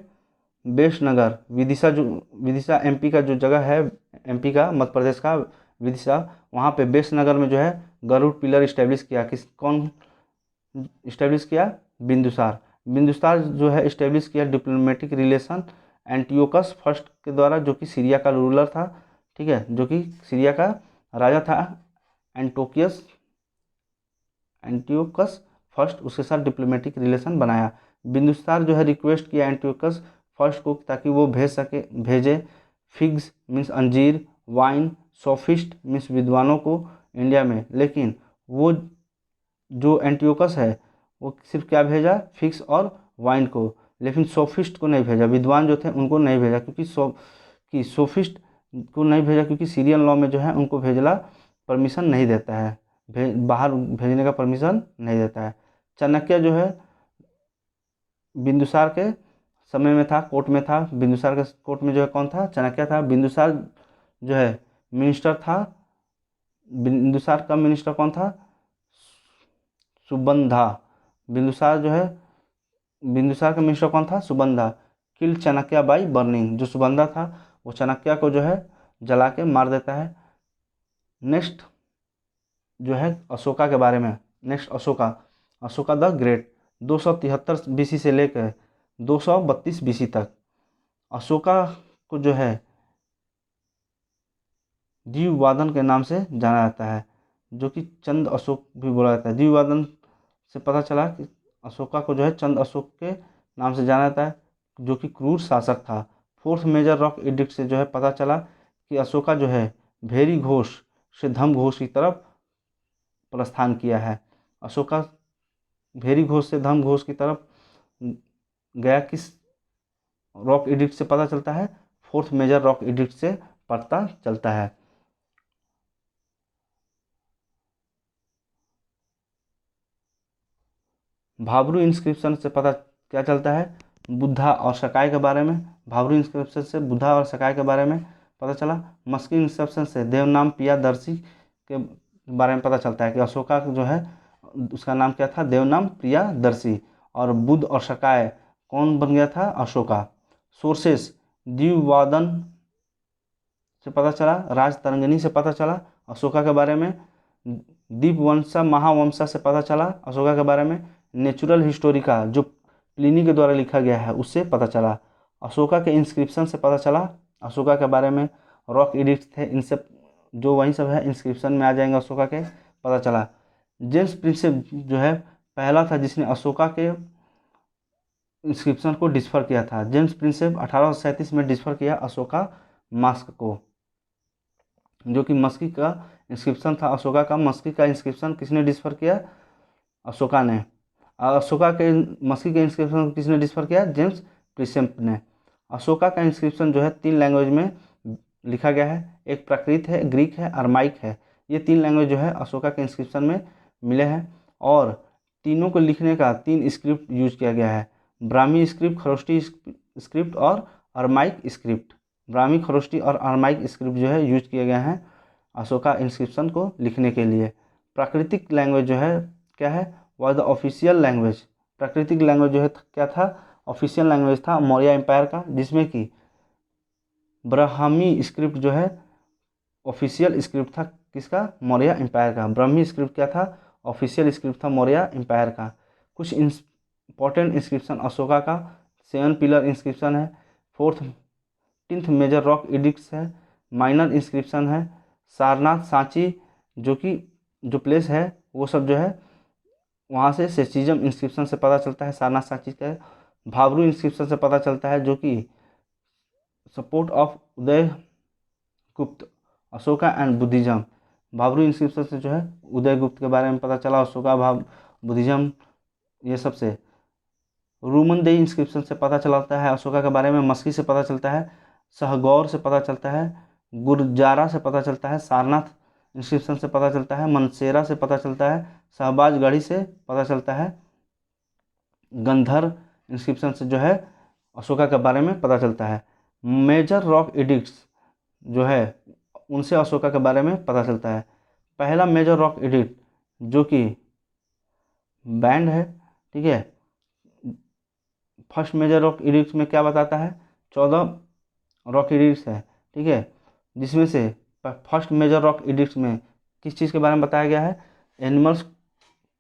बेशनगर, विदिशा एमपी का जो जगह है, एमपी का, मध्य प्रदेश का विदिशा, वहाँ पे बेशनगर में जो है गरुड़ पिलर इस्टेब्लिश किया। कौन इस्टेब्लिश किया, बिंदुसार। बिंदुसार जो है इस्टेब्लिश किया डिप्लोमेटिक रिलेशन एंटियोकस फर्स्ट के द्वारा, जो कि सीरिया का रूलर था, ठीक है, जो कि सीरिया का राजा था। एंटियोकस फर्स्ट, उसके साथ डिप्लोमेटिक रिलेशन बनाया। बिंदुसार जो है रिक्वेस्ट किया एंटियोकस फर्स्ट को ताकि वो भेजे फिग्स मीन्स अंजीर, वाइन, सोफिस्ट मीन्स विद्वानों को इंडिया में। लेकिन वो जो एंटियोकस है वो सिर्फ क्या भेजा, फिग्स और वाइन को, लेकिन सोफिस्ट को नहीं भेजा, विद्वान जो थे उनको नहीं भेजा, क्योंकि सोफिस्ट को नहीं भेजा क्योंकि सीरियन लॉ में जो है उनको भेजना परमिशन नहीं देता है, बाहर भेजने का परमिशन नहीं देता है। चाणक्य जो है बिंदुसार के समय में था, कोर्ट में था। बिंदुसार के कोर्ट में जो है कौन था, चाणक्य था। बिंदुसार जो है मिनिस्टर था। बिंदुसार का मिनिस्टर कौन था, सुबंधा। बिंदुसार का मिनिस्टर कौन था, सुबंधा। किल चाणक्य बाई बर्निंग, जो सुबंधा था वो चाणक्य को जो है जला के मार देता है। नेक्स्ट जो है अशोका के बारे में। Next Ashoka the great, 273 BC से लेकर 232 बीसी तक अशोका को जो है द्विवादन के नाम से जाना जाता है, जो कि चंद अशोक भी बोला जाता है। द्विवादन से पता चला कि अशोका को जो है चंद अशोक के नाम से जाना जाता है, जो कि क्रूर शासक था। फोर्थ मेजर रॉक एडिक्ट से जो है पता चला कि अशोका जो है भेरी घोष से धम घोष की तरफ प्रस्थान किया है। अशोका भेरी घोष से धम घोष की तरफ गया, किस रॉक एडिक्ट से पता चलता है, फोर्थ मेजर रॉक एडिक्ट से पता चलता है। भाब्रू इंस्क्रिप्शन से पता क्या चलता है, बुद्धा और सकाय के बारे में। भाब्रू इंस्क्रिप्शन से बुद्धा और सकाय के बारे में पता चला। मस्की इंस्क्रिप्शन से देवनाम प्रियादर्शी के बारे में पता चलता है कि अशोका जो है उसका नाम क्या था, देवनाम प्रियादर्शी। और बुद्ध और सकाय कौन बन गया था, अशोका। सोर्सेस, द्विवादन से पता चला, राजतरंगिणी से पता चला अशोका के बारे में। दीपवंशा महावंशा से पता चला अशोका के बारे में। नेचुरल हिस्टोरिका जो प्लिनी के द्वारा लिखा गया है उससे पता चला। अशोका के इंस्क्रिप्शन से पता चला अशोका के बारे में। रॉक एडिक्ट थे, इनसे जो वही सब है इंस्क्रिप्शन में आ जाएंगे अशोका के, पता चला। जेम्स प्रिंसेप जो है पहला था जिसने अशोका के इंस्क्रिप्शन को डिस्फर किया था। जेम्स प्रिंसेप 1837 में डिस्फर किया अशोका मास्क को, जो कि मस्की का इंस्क्रिप्शन था अशोका का। मस्की का इंस्क्रिप्शन किसने डिस्फर किया, अशोका ने। अशोका के मस्की के इंस्क्रिप्शन किसने डिस्फर किया, जेम्स प्रिंसेप ने। अशोका का इंस्क्रिप्शन जो है 3 लैंग्वेज में लिखा गया है, एक प्राकृत है, ग्रीक है, अरमाइक है। ये 3 लैंग्वेज जो है अशोका के इंस्क्रिप्शन में मिले हैं। और तीनों को लिखने का 3 स्क्रिप्ट यूज किया गया है, ब्राह्मी स्क्रिप्ट, खरोष्टी स्क्रिप्ट और अरमाइक स्क्रिप्ट। ब्राह्मी, खरोष्टी और अरमाइक स्क्रिप्ट जो है यूज किए गए हैं अशोका इंस्क्रिप्शन को लिखने के लिए। प्राकृतिक लैंग्वेज जो है क्या है, वह द ऑफिशियल लैंग्वेज। प्राकृतिक लैंग्वेज जो है क्या था, ऑफिशियल लैंग्वेज था मौर्य एम्पायर का, जिसमें कि ब्राह्मी स्क्रिप्ट जो है ऑफिशियल स्क्रिप्ट था किसका, मौर्य एम्पायर का। ब्राह्मी स्क्रिप्ट क्या था, ऑफिशियल स्क्रिप्ट था मौर्य एम्पायर का। कुछ इंपॉर्टेंट इंस्क्रिप्शन अशोका का 7 पिलर इंस्क्रिप्शन है, 14th मेजर रॉक एडिक्ट्स है, माइनर इंस्क्रिप्शन है, सारनाथ सांची जो प्लेस है वो सब जो है वहाँ से सेचिज्म इंस्क्रिप्शन से पता चलता है, सारनाथ सांची का। भाबरू इंस्क्रिप्शन से पता चलता है जो कि सपोर्ट ऑफ उदय गुप्त Ashoka and Buddhism. Bhabru inscription से जो है उदय गुप्त के बारे में पता चला, अशोका बुद्धिज्म ये सब से। रूमनदेही इंस्क्रिप्शन से पता चलता है अशोका के बारे में, मस्की से पता चलता है, सहगौर से पता चलता है, गुरजारा से पता चलता है, सारनाथ इंस्क्रिप्शन से पता चलता है, मनसेरा से पता चलता है, शहबाजगढ़ी से पता चलता है, गंधर इंस्क्रिप्शन से जो है अशोका के बारे में पता चलता है। मेजर रॉक एडिक्ट्स जो है उनसे अशोका के बारे में पता चलता है। पहला मेजर रॉक एडिक्ट जो कि बैंड है, ठीक है। फर्स्ट मेजर रॉक एडिक्ट्स में क्या बताता है, 14 रॉक एडिक्ट्स है, ठीक है, जिसमें से फर्स्ट मेजर रॉक एडिक्ट्स में किस चीज़ के बारे में बताया गया है, एनिमल्स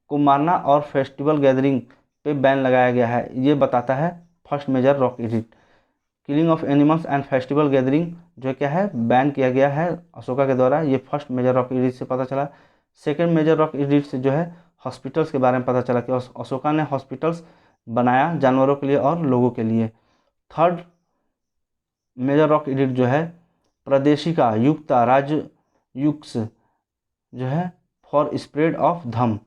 को मारना और फेस्टिवल गैदरिंग पे बैन लगाया गया है, ये बताता है first major rock edict. Killing of animals and festival gathering जो क्या है बैन किया गया है अशोका के द्वारा, ये फर्स्ट मेजर रॉक एडिक्ट से पता चला। सेकेंड मेजर रॉक एडिक्ट से जो है हॉस्पिटल्स के बारे में पता चला कि अशोका ने हॉस्पिटल्स बनाया जानवरों के लिए और लोगों के लिए। थर्ड मेजर रॉक एडिक्ट जो है प्रादेशिका युक्ता राजयुक्स जो है फॉर स्प्रेड ऑफ धम।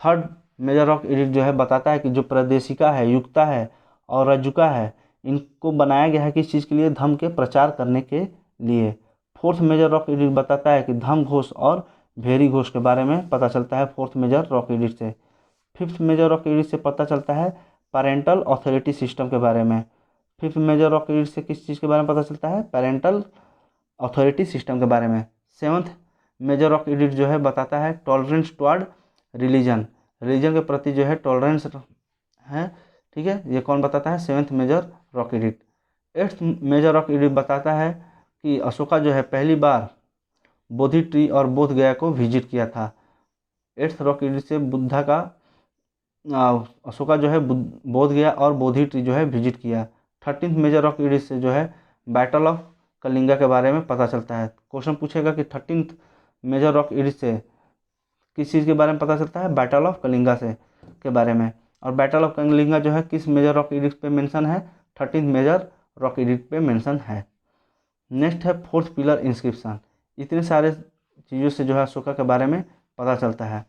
थर्ड मेजर रॉक एडिक्ट जो है बताता है कि जो प्रादेशिका है, युक्ता है और रजुका है, इनको बनाया गया है किस चीज़ के लिए, धम के प्रचार करने के लिए। फोर्थ मेजर रॉक एडिक्ट बताता है कि धम घोष और भेरी घोष के बारे में पता चलता है फोर्थ मेजर रॉक एडिक्ट से। फिफ्थ मेजर रॉक एडिक्ट से पता चलता है पेरेंटल अथॉरिटी सिस्टम के बारे में। फिफ्थ मेजर रॉक एडिक्ट से किस चीज़ के बारे में पता चलता है, पेरेंटल अथॉरिटी सिस्टम के बारे में। सेवन्थ मेजर रॉक एडिक्ट जो है बताता है टॉलरेंस टुवर्ड रिलीजन के प्रति जो है टॉलरेंस है, ठीक है, ये कौन बताता है, seventh major rock edict. Eighth major rock edict बताता है कि अशोका जो है पहली बार बोधि ट्री और बोध गया को विजिट किया था। एट्थ रॉक एडिक्ट से बुद्धा का अशोका जो है बोध गया और बोधि ट्री जो है विजिट किया। 13th मेजर रॉक एडिक्ट से जो है बैटल ऑफ कलिंगा के बारे में पता चलता है। क्वेश्चन पूछेगा कि 13th मेजर रॉक एडिक्ट से किस चीज़ के बारे में पता चलता है, बैटल ऑफ कलिंगा से के बारे में। और बैटल ऑफ कलिंगा जो है किस मेजर रॉक एडिक्ट पे मेंशन है, 13th मेजर रॉक एडिक्ट पे मेंशन है। नेक्स्ट है फोर्थ पिलर इंस्क्रिप्शन। इतने सारे चीज़ों से जो है अशोका के बारे में पता चलता है।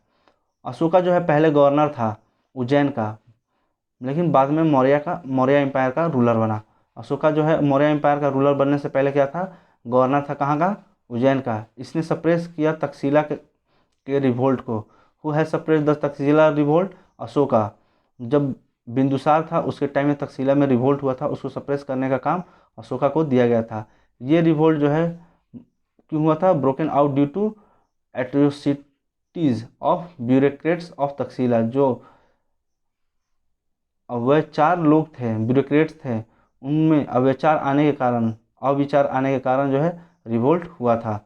अशोका जो है पहले गवर्नर था उज्जैन का, लेकिन बाद में मौर्य एम्पायर का रूलर बना। अशोका जो है मौर्य एम्पायर का रूलर बनने से पहले क्या था, गवर्नर था कहाँ का, उज्जैन का। इसने सप्रेस किया तक्षशिला के रिवोल्ट को। Who has suppress the Takshashila revolt, Ashoka. जब बिंदुसार था उसके टाइम में तक्षशिला में रिवोल्ट हुआ था, उसको सप्रेस करने का काम अशोका को दिया गया था। ये रिवोल्ट जो है क्यों हुआ था, broken out due to atrocities of bureaucrats of Takshashila. जो अविचार लोग थे, ब्यूरोक्रेट्स थे, उनमें अविचार आने के कारण जो है रिवोल्ट हुआ था।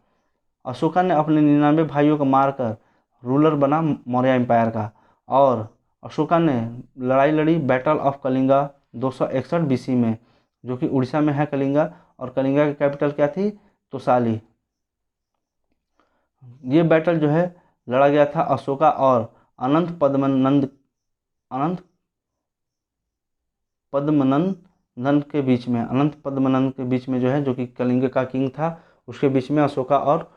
अशोका ने अपने 99 भाइयों को मारकर रूलर बना मौर्य एम्पायर का, और अशोका ने लड़ाई लड़ी बैटल ऑफ कलिंगा 261 BC में, जो कि उड़ीसा में है कलिंगा, और कलिंगा की कैपिटल क्या थी, तोसाली। ये बैटल जो है लड़ा गया था अशोका और अनंत पद्मनंद के बीच में। अनंत पद्मनंद के बीच में जो है, जो कि कलिंग का किंग था, उसके बीच में अशोका और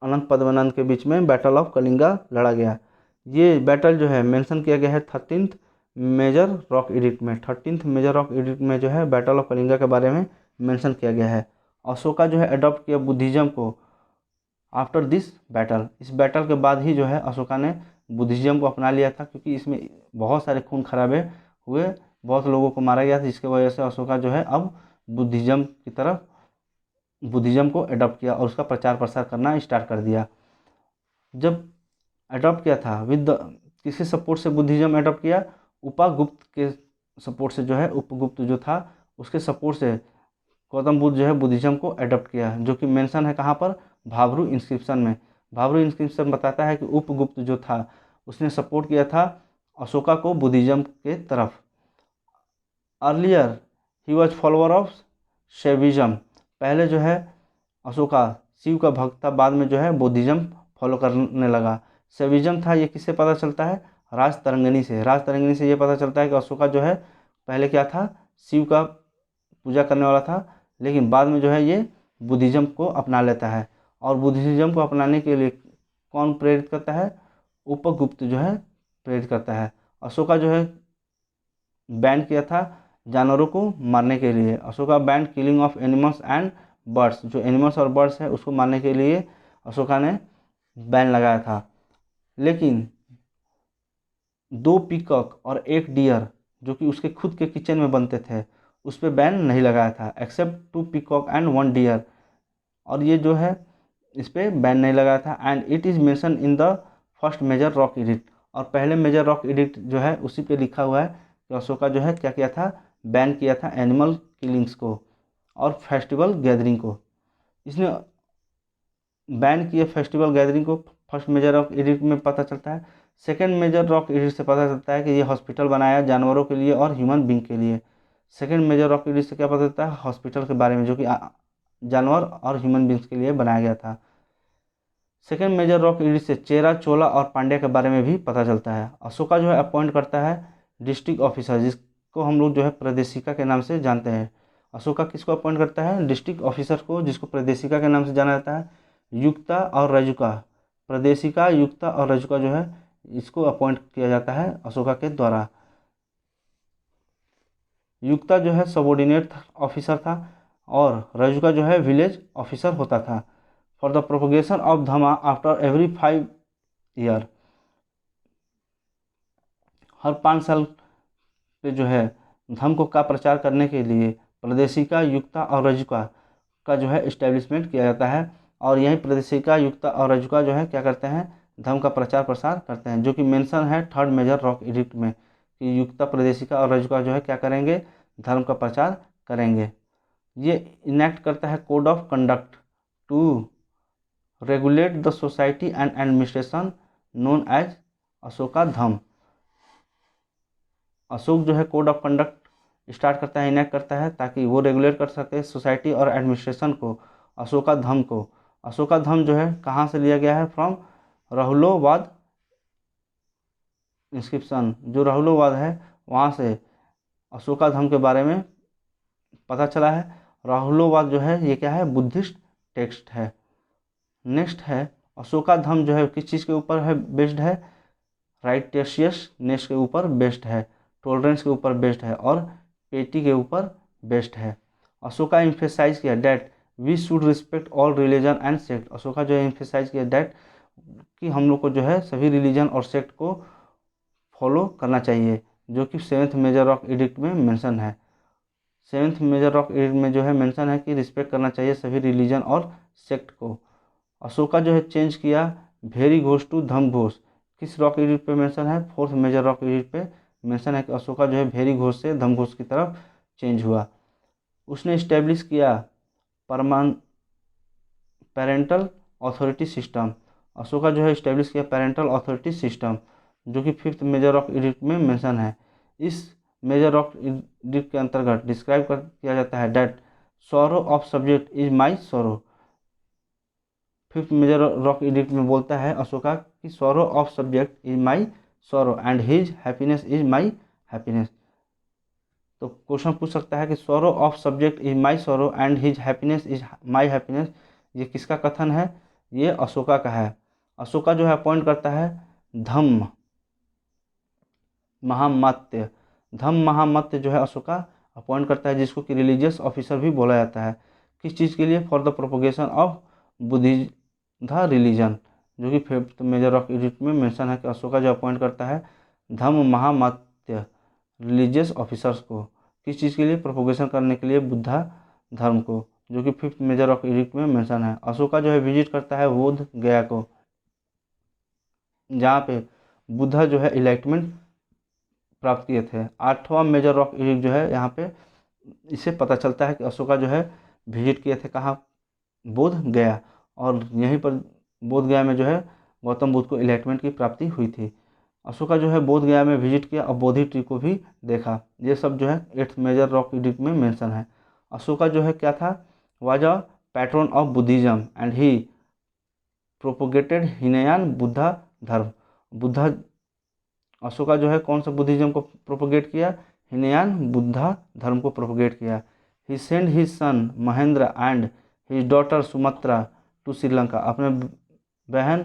अनंत पद्मनंद के बीच में बैटल ऑफ कलिंगा लड़ा गया। ये बैटल जो है मेंशन किया गया है 13th मेजर रॉक एडिक्ट में। 13th मेजर रॉक एडिक्ट में जो है बैटल ऑफ कलिंगा के बारे में मेंशन किया गया है। अशोका जो है अडॉप्ट किया बुद्धिज्म को आफ्टर दिस बैटल। इस बैटल के बाद ही जो है अशोका ने बुद्धिज्म को अपना लिया था, क्योंकि इसमें बहुत सारे खून खराबे हुए, बहुत लोगों को मारा गया था, जिसकी वजह से अशोका जो है अब बुद्धिज्म को अडॉप्ट किया और उसका प्रचार प्रसार करना स्टार्ट कर दिया। जब अडॉप्ट किया था किसके सपोर्ट से बुद्धिज्म अडॉप्ट किया, उपगुप्त के सपोर्ट से जो है, उपगुप्त जो था उसके सपोर्ट से गौतम बुद्ध जो है बुद्धिज्म को अडॉप्ट किया, जो कि मेंशन है कहाँ पर, भाबरू इंस्क्रिप्शन में। भाबरू इंस्क्रिप्शन बताता है कि उपगुप्त जो था उसने सपोर्ट किया था अशोका को बुद्धिज्म के तरफ। Earlier he was follower of Shaivism, पहले जो है अशोका शिव का भक्त था, बाद में जो है बुद्धिज्म फॉलो करने लगा। शैविज्म था, ये किससे पता चलता है? राजतरंगिणी से। राजतरंगिणी से ये पता चलता है कि अशोका जो है पहले क्या था, शिव का पूजा करने वाला था, लेकिन बाद में जो है ये बुद्धिज्म को अपना लेता है। और बुद्धिज्म को अपनाने के लिए कौन प्रेरित करता है? उपगुप्त जो है प्रेरित करता है। अशोका जो है बैन किया था जानवरों को मारने के लिए। Ashoka ban killing of animals and birds, जो एनिमल्स और बर्ड्स है उसको मारने के लिए अशोका ने बैन लगाया था। लेकिन 2 पीकॉक और 1 डियर जो कि उसके खुद के किचन में बनते थे उस पर बैन नहीं लगाया था, एक्सेप्ट 2 पीकॉक एंड 1 डियर, और ये जो है इस पर बैन नहीं लगाया था। And it is mention in the first major rock edict, और पहले मेजर रॉक एडिक्ट जो है उसी पे लिखा हुआ है कि अशोका जो है क्या किया था, बैन किया था एनिमल किलिंग्स को और फेस्टिवल गैदरिंग को। इसने बैन किए फेस्टिवल गैदरिंग को, फर्स्ट मेजर रॉक एडिक्ट में पता चलता है। सेकेंड मेजर रॉक एडिक्ट से पता चलता है कि ये हॉस्पिटल बनाया जानवरों के लिए और ह्यूमन बींग के लिए। सेकेंड मेजर रॉक एडिक्ट से क्या पता चलता है? हॉस्पिटल के बारे में, जो कि जानवर और ह्यूमन बींग्स के लिए बनाया गया था। सेकेंड मेजर रॉक एडिक्ट से चेरा, चोला और पांड्या के बारे में भी पता चलता है। अशोका जो है अपॉइंट करता है डिस्ट्रिक्ट ऑफिसर, जिसको हम लोग जो है प्रदेशिका के नाम से जानते हैं। अशोका किसको अपॉइंट करता है? डिस्ट्रिक्ट ऑफिसर को, जिसको प्रदेशिका के नाम से जाना जाता है। युक्ता और रजुका, प्रदेशिका, युक्ता और रजुका जो है इसको अपॉइंट किया जाता है अशोका के द्वारा। युक्ता जो है सबॉर्डिनेट ऑफिसर था और रजुका जो है विलेज ऑफिसर होता था। For the propagation of dhamma after every 5 year, हर 5 साल पे जो है धर्म को का प्रचार करने के लिए प्रदेशिका, युक्ता और रजुका का जो है इस्टेब्लिशमेंट किया जाता है। और यही प्रदेशिका, युक्ता और रजुका जो है क्या करते हैं, धर्म का प्रचार प्रसार करते हैं, जो कि मेंशन है थर्ड मेजर रॉक एडिक्ट में कि युक्ता, प्रदेशिका और रजुका जो है क्या करेंगे, धर्म का प्रचार करेंगे। ये इनेक्ट करता है code of conduct to regulate the society and administration known as Ashoka Dhamma. Ashok जो है कोड ऑफ कंडक्ट स्टार्ट करता है, इनेक्ट करता है, ताकि वो रेगुलेट कर सके सोसाइटी और एडमिनिस्ट्रेशन को, अशोका धम को। अशोका धम जो है कहाँ से लिया गया है? फ्रॉम राहुलोवाद इंस्क्रिप्शन, जो राहुलोवाद है वहाँ से अशोका धम के बारे में पता चला है। राहुलोवाद जो है ये क्या है? बुद्धिस्ट टेक्स्ट है। नेक्स्ट है अशोका धम जो है किस चीज़ के ऊपर है बेस्ड है? राइटियसनेस के ऊपर बेस्ड है, टॉलरेंस के ऊपर बेस्ड है और पेटी के ऊपर बेस्ड है। अशोका इम्फेसाइज किया that we should respect all religion and sect. Ashoka जो है इम्फेसाइज किया डैट कि हम लोग को जो है सभी रिलीजन और सेक्ट को फॉलो करना चाहिए, जो कि 7th मेजर रॉक एडिक्ट में मेंशन है। 7th मेजर रॉक एडिक्ट में जो है मेंशन है कि रिस्पेक्ट करना चाहिए सभी रिलीजन और सेक्ट को। अशोका जो है चेंज किया भेरी घोष टू धम घोष, किस रॉक एडिक्ट पे मेंशन है? 4th मेजर रॉक एडिक्ट पे मेंशन है कि अशोका जो है भेरी घोष से धम घोष की तरफ चेंज हुआ। उसने इस्टेब्लिश किया पेरेंटल अथॉरिटी सिस्टम। अशोका जो है इस्टेब्लिश किया पेरेंटल अथॉरिटी सिस्टम, जो कि 5th मेजर रॉक एडिक्ट में मेंशन है। इस मेजर रॉक एडिक्ट के अंतर्गत डिस्क्राइब किया जाता है that sorrow of subject is my sorrow. 5th major rock edict में बोलता है अशोका कि sorrow of subject is my sorrow and his happiness is my happiness. तो क्वेश्चन पूछ सकता है कि sorrow of subject is my sorrow and his happiness is my happiness, ये किसका कथन है? ये अशोका का है। अशोका जो है अपॉइंट करता है धम्म महामत्य। धम्म महामत्य जो है अशोका अपॉइंट करता है, जिसको कि रिलीजियस ऑफिसर भी बोला जाता है। किस चीज़ के लिए? For the propagation of Buddhism religion, जो कि 5th मेजर रॉक एडिक्ट में मेंशन है कि अशोका जो अपॉइंट करता है धम्म महामत्य रिलीजियस ऑफिसर्स को, किस चीज़ के लिए? प्रोपोगेशन करने के लिए बुद्धा धर्म को, जो कि 5th मेजर रॉक एडिक्ट में मेंशन है। अशोका जो है विजिट करता है बोध गया को, जहाँ पे बुद्धा जो है इलाइटमेंट प्राप्त किए थे। 8वां मेजर रॉक एडिक्ट जो है यहाँ पे इससे पता चलता है कि अशोका जो है विजिट किए थे कहाँ? बोध गया, और यहीं पर बोध गया में जो है गौतम बुद्ध को इलाइटमेंट की प्राप्ति हुई थी। अशोका जो है बोध गया में विजिट किया और बोधि ट्री को भी देखा। ये सब जो है 8th मेजर रॉक एडिक्ट में मेंशन है। अशोका जो है क्या था, was a patron of Buddhism and he propagated Hinayana Buddha धर्म। बुद्धा अशोका जो है कौन सा बुद्धिज्म को प्रोपोगेट किया, हिनयान बुद्धा धर्म को प्रोपोगेट किया। He send his son Mahendra and his daughter Sumitra to Sri Lanka. बहन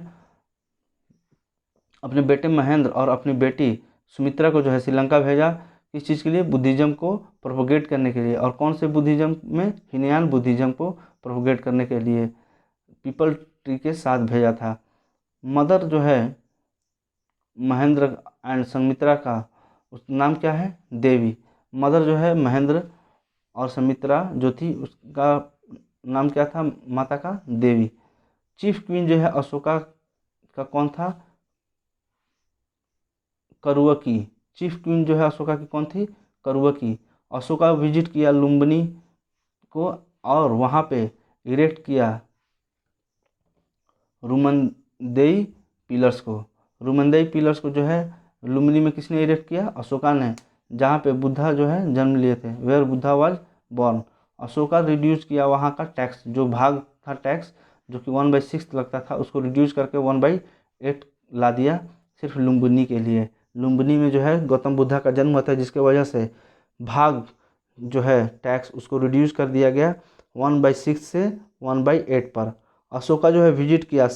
अपने बेटे महेंद्र और अपनी बेटी सुमित्रा को जो है श्रीलंका भेजा। किस चीज़ के लिए, बुद्धिज्म को प्रोपोगेट करने के लिए। और कौन से बुद्धिज्म में, हिनयान बुद्धिज्म को प्रोपोगेट करने के लिए पीपल ट्री के साथ भेजा था। मदर जो है महेंद्र एंड सुमित्रा का उस नाम क्या है, देवी। मदर जो है महेंद्र और सुमित्रा जो थी उसका नाम क्या था, माता का देवी। चीफ क्वीन जो है अशोका का कौन था, करुवकी। चीफ क्वीन जो है अशोका की कौन थी, करुवकी। अशोका विजिट किया लुम्बिनी को और वहाँ पे इरेक्ट किया रुमनदेई पिलर्स को। रुमनदेई पिलर्स को जो है लुम्बिनी में किसने इरेक्ट किया, अशोका ने, जहाँ पे बुद्धा जो है जन्म लिए थे, where Buddha was born. Ashoka reduce किया वहाँ का टैक्स, जो भाग था टैक्स जो कि 1/6 लगता था, उसको रिड्यूस करके 1/8 ला दिया सिर्फ लुम्बिनी के लिए। लुम्बिनी में जो है गौतम बुद्धा का जन्म हुआ था, जिसके वजह से भाग जो है टैक्स उसको रिड्यूस कर दिया गया 1/6 से 1/8 पर। अशोका जो है विजिट किया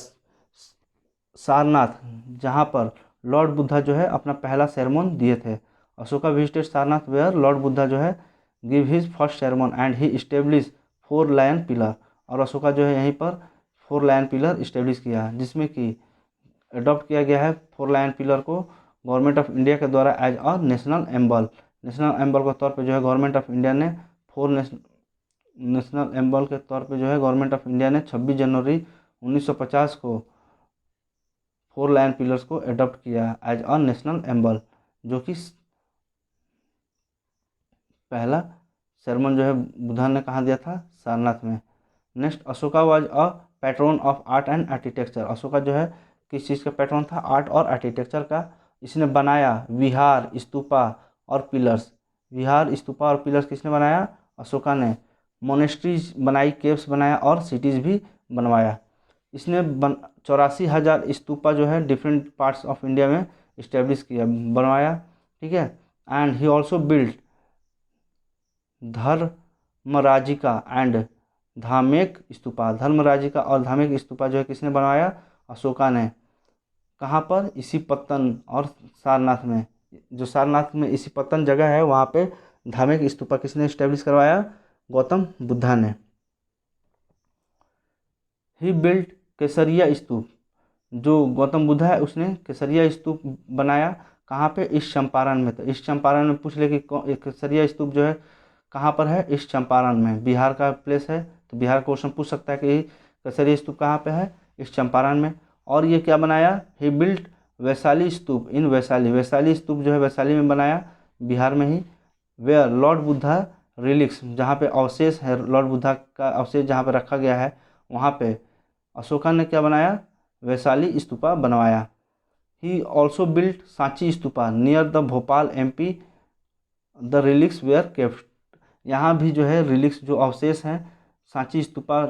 सारनाथ, जहाँ पर लॉर्ड बुद्धा जो है अपना पहला सेरेमन दिए थे। Ashoka visited Sarnath where lord Buddha जो है give his first sermon and he establish 4 lion pillar. और अशोका जो है यहीं पर 4 लायन पिलर इस्टेब्लिश किया, जिसमें कि अडॉप्ट किया गया है 4 लायन पिलर को गवर्नमेंट ऑफ इंडिया के द्वारा as a national emblem. National emblem के तौर पे जो है गवर्नमेंट ऑफ इंडिया ने नेशनल एम्बल के तौर पे जो है गवर्नमेंट ऑफ इंडिया ने 26 जनवरी 1950 को 4 लायन पिलर्स को अडॉप्ट किया एज अ नेशनल एम्बल, जो कि पहला सेरेमन जो है बुद्धा ने कहाँ दिया था, सारनाथ में। Next, Ashoka was a patron of art and architecture. Ashoka जो है किस चीज़ का पैट्रन था, आर्ट और आर्किटेक्चर का। इसने बनाया विहार, स्तूपा और पिलर्स। विहार, स्तूपा और पिलर्स किसने बनाया, अशोका ने। मोनेस्ट्रीज बनाई, केव्स बनाया और सिटीज़ भी बनवाया। इसने 84,000 स्तूपा जो है डिफरेंट पार्ट्स ऑफ इंडिया में इस्टेब्लिश किया, बनवाया, ठीक है। And he also build Dharmarajika and Dhamek stupa. Dharmarajika और धामेक स्तूपा जो है किसने बनवाया, अशोका ने। कहाँ पर, इसी पत्तन और सारनाथ में। जो सारनाथ में इसी पत्तन जगह है वहाँ पे धामेक स्तूपा किसने इस्टेब्लिश करवाया, गौतम बुद्धा ने। ही बिल्ट केसरिया स्तूप। जो गौतम बुद्धा है उसने केसरिया स्तूप बनाया, कहाँ पे, ईस्ट चंपारण में। तो ईस्ट चंपारण में पूछ ले कि केसरिया स्तूप जो है कहाँ पर है, ईस्ट चंपारण में, बिहार का प्लेस है। तो बिहार क्वेश्चन पूछ सकता है कि केसरिया स्तूप कहाँ पे है, ईस्ट चंपारण में। और ये क्या बनाया, ही बिल्ट वैशाली स्तूप इन वैशाली। वैशाली स्तूप जो है वैशाली में बनाया, बिहार में ही। वेयर लॉर्ड बुद्धा रिलिक्स, जहाँ पे अवशेष है, लॉर्ड बुद्धा का अवशेष जहाँ पे रखा गया है, वहाँ पे अशोका ने क्या बनाया, वैशाली स्तूपा बनवाया। He also built Sanchi stupa near the Bhopal MP। The relics were kept. यहाँ भी जो है रिलिक्स, जो अवशेष हैं, सांची स्तूपा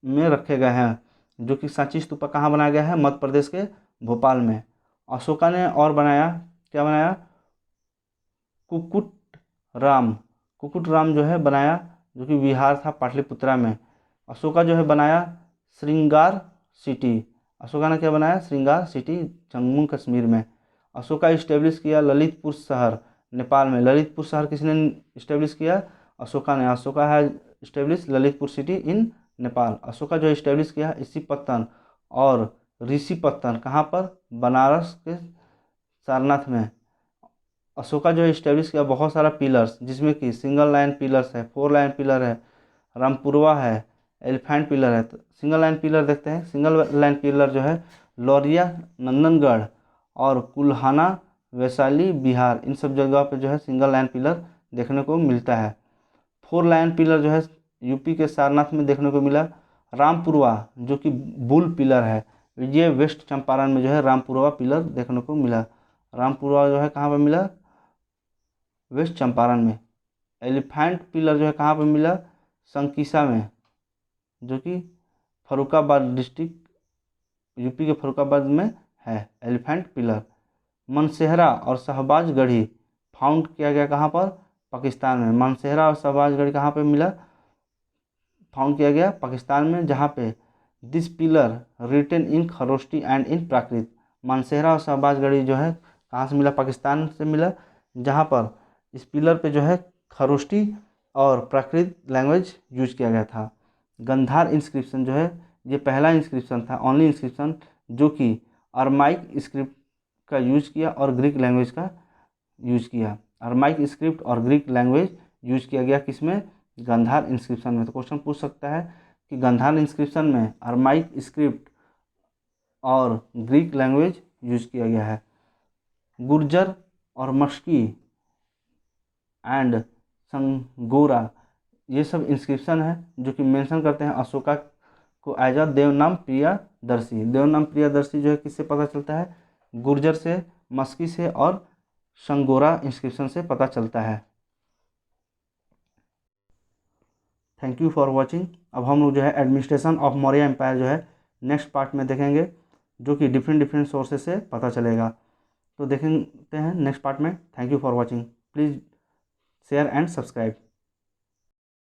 में रखे गए हैं, जो कि सांची स्तूपा कहाँ बनाया गया है, मध्य प्रदेश के भोपाल में। अशोका ने और बनाया, क्या बनाया, कुकुट राम। कुकुट राम जो है बनाया, जो कि बिहार था, पाटलिपुत्रा में। अशोका जो है बनाया श्रृंगार सिटी। अशोका ने क्या बनाया, श्रृंगार सिटी, जम्मू कश्मीर में। अशोका इस्टेब्लिश किया ललितपुर शहर, नेपाल में। ललितपुर शहर किसने इस्टेब्लिश किया, अशोका ने। अशोका है establish Lalitpur city in Nepal. Ashoka जो इस्टेब्लिश किया इसी पत्तन और ऋषि पत्तन, कहाँ पर, बनारस के सारनाथ में। अशोका जो है इस्टेब्लिश किया बहुत सारा पिलर्स, जिसमें कि सिंगल लाइन पिलर्स है, 4 लाइन पिलर है, रामपुरवा है, एलिफेंट पिलर है। तो सिंगल लाइन पिलर देखते हैं। सिंगल लाइन पिलर जो है लौरिया, नंदनगढ़ और कुल्हाना, वैशाली, बिहार, इन सब जगह पे जो है सिंगल लाइन पिलर देखने को मिलता है। 4 लाइन पिलर जो है यूपी के सारनाथ में देखने को मिला। रामपुरवा जो कि बुल पिलर है, ये वेस्ट चंपारण में जो है रामपुरवा पिलर देखने को मिला। रामपुरा जो है कहाँ पे मिला, वेस्ट चंपारण में। एलिफेंट पिलर जो है कहाँ पे मिला, संकिसा में, जो कि फर्रुखाबाद डिस्ट्रिक्ट यूपी के फर्रुखाबाद में है एलिफेंट पिलर। मनसेहरा और शहबाज गढ़ी फाउंड किया गया कहाँ पर, पाकिस्तान में। मनसेहरा और शहबाज गढ़ी कहाँ पे मिला, फाउंड किया गया पाकिस्तान में, जहाँ पे this pillar written in Kharosthi and in Prakrit. Mansehra और शहबाज गढ़ी जो है कहाँ से मिला, पाकिस्तान से मिला, जहाँ पर इस पिलर पे जो है खरोष्टी और प्राकृत लैंग्वेज यूज किया गया था। गंधार इंस्क्रिप्शन जो है ये पहला इंस्क्रिप्शन था, ओनली इंस्क्रिप्शन, जो कि अरमाइक स्क्रिप्ट का यूज किया और ग्रीक लैंग्वेज का यूज किया। अरमाइक स्क्रिप्ट और ग्रीक लैंग्वेज यूज किया गया किसमें, गंधार इंस्क्रिप्शन में। तो क्वेश्चन पूछ सकता है कि गंधार इंस्क्रिप्शन में अरमाइक स्क्रिप्ट और ग्रीक लैंग्वेज यूज किया गया है। गुर्जर और मस्की एंड संगोरा ये सब इंस्क्रिप्शन है जो कि मेंशन करते हैं अशोका को एज अ देवनाम प्रियदर्शी। देवनाम प्रियदर्शी जो है किससे पता चलता है, गुर्जर से, मस्की से और संगोरा इंस्क्रिप्शन से पता चलता है। Thank you for watching. अब हम लोग जो है एडमिनिस्ट्रेशन ऑफ मौर्य एम्पायर जो है नेक्स्ट पार्ट में देखेंगे, जो कि डिफरेंट डिफरेंट सोर्सेज से पता चलेगा। तो देखते हैं नेक्स्ट पार्ट में। Thank you for watching. Please share and subscribe.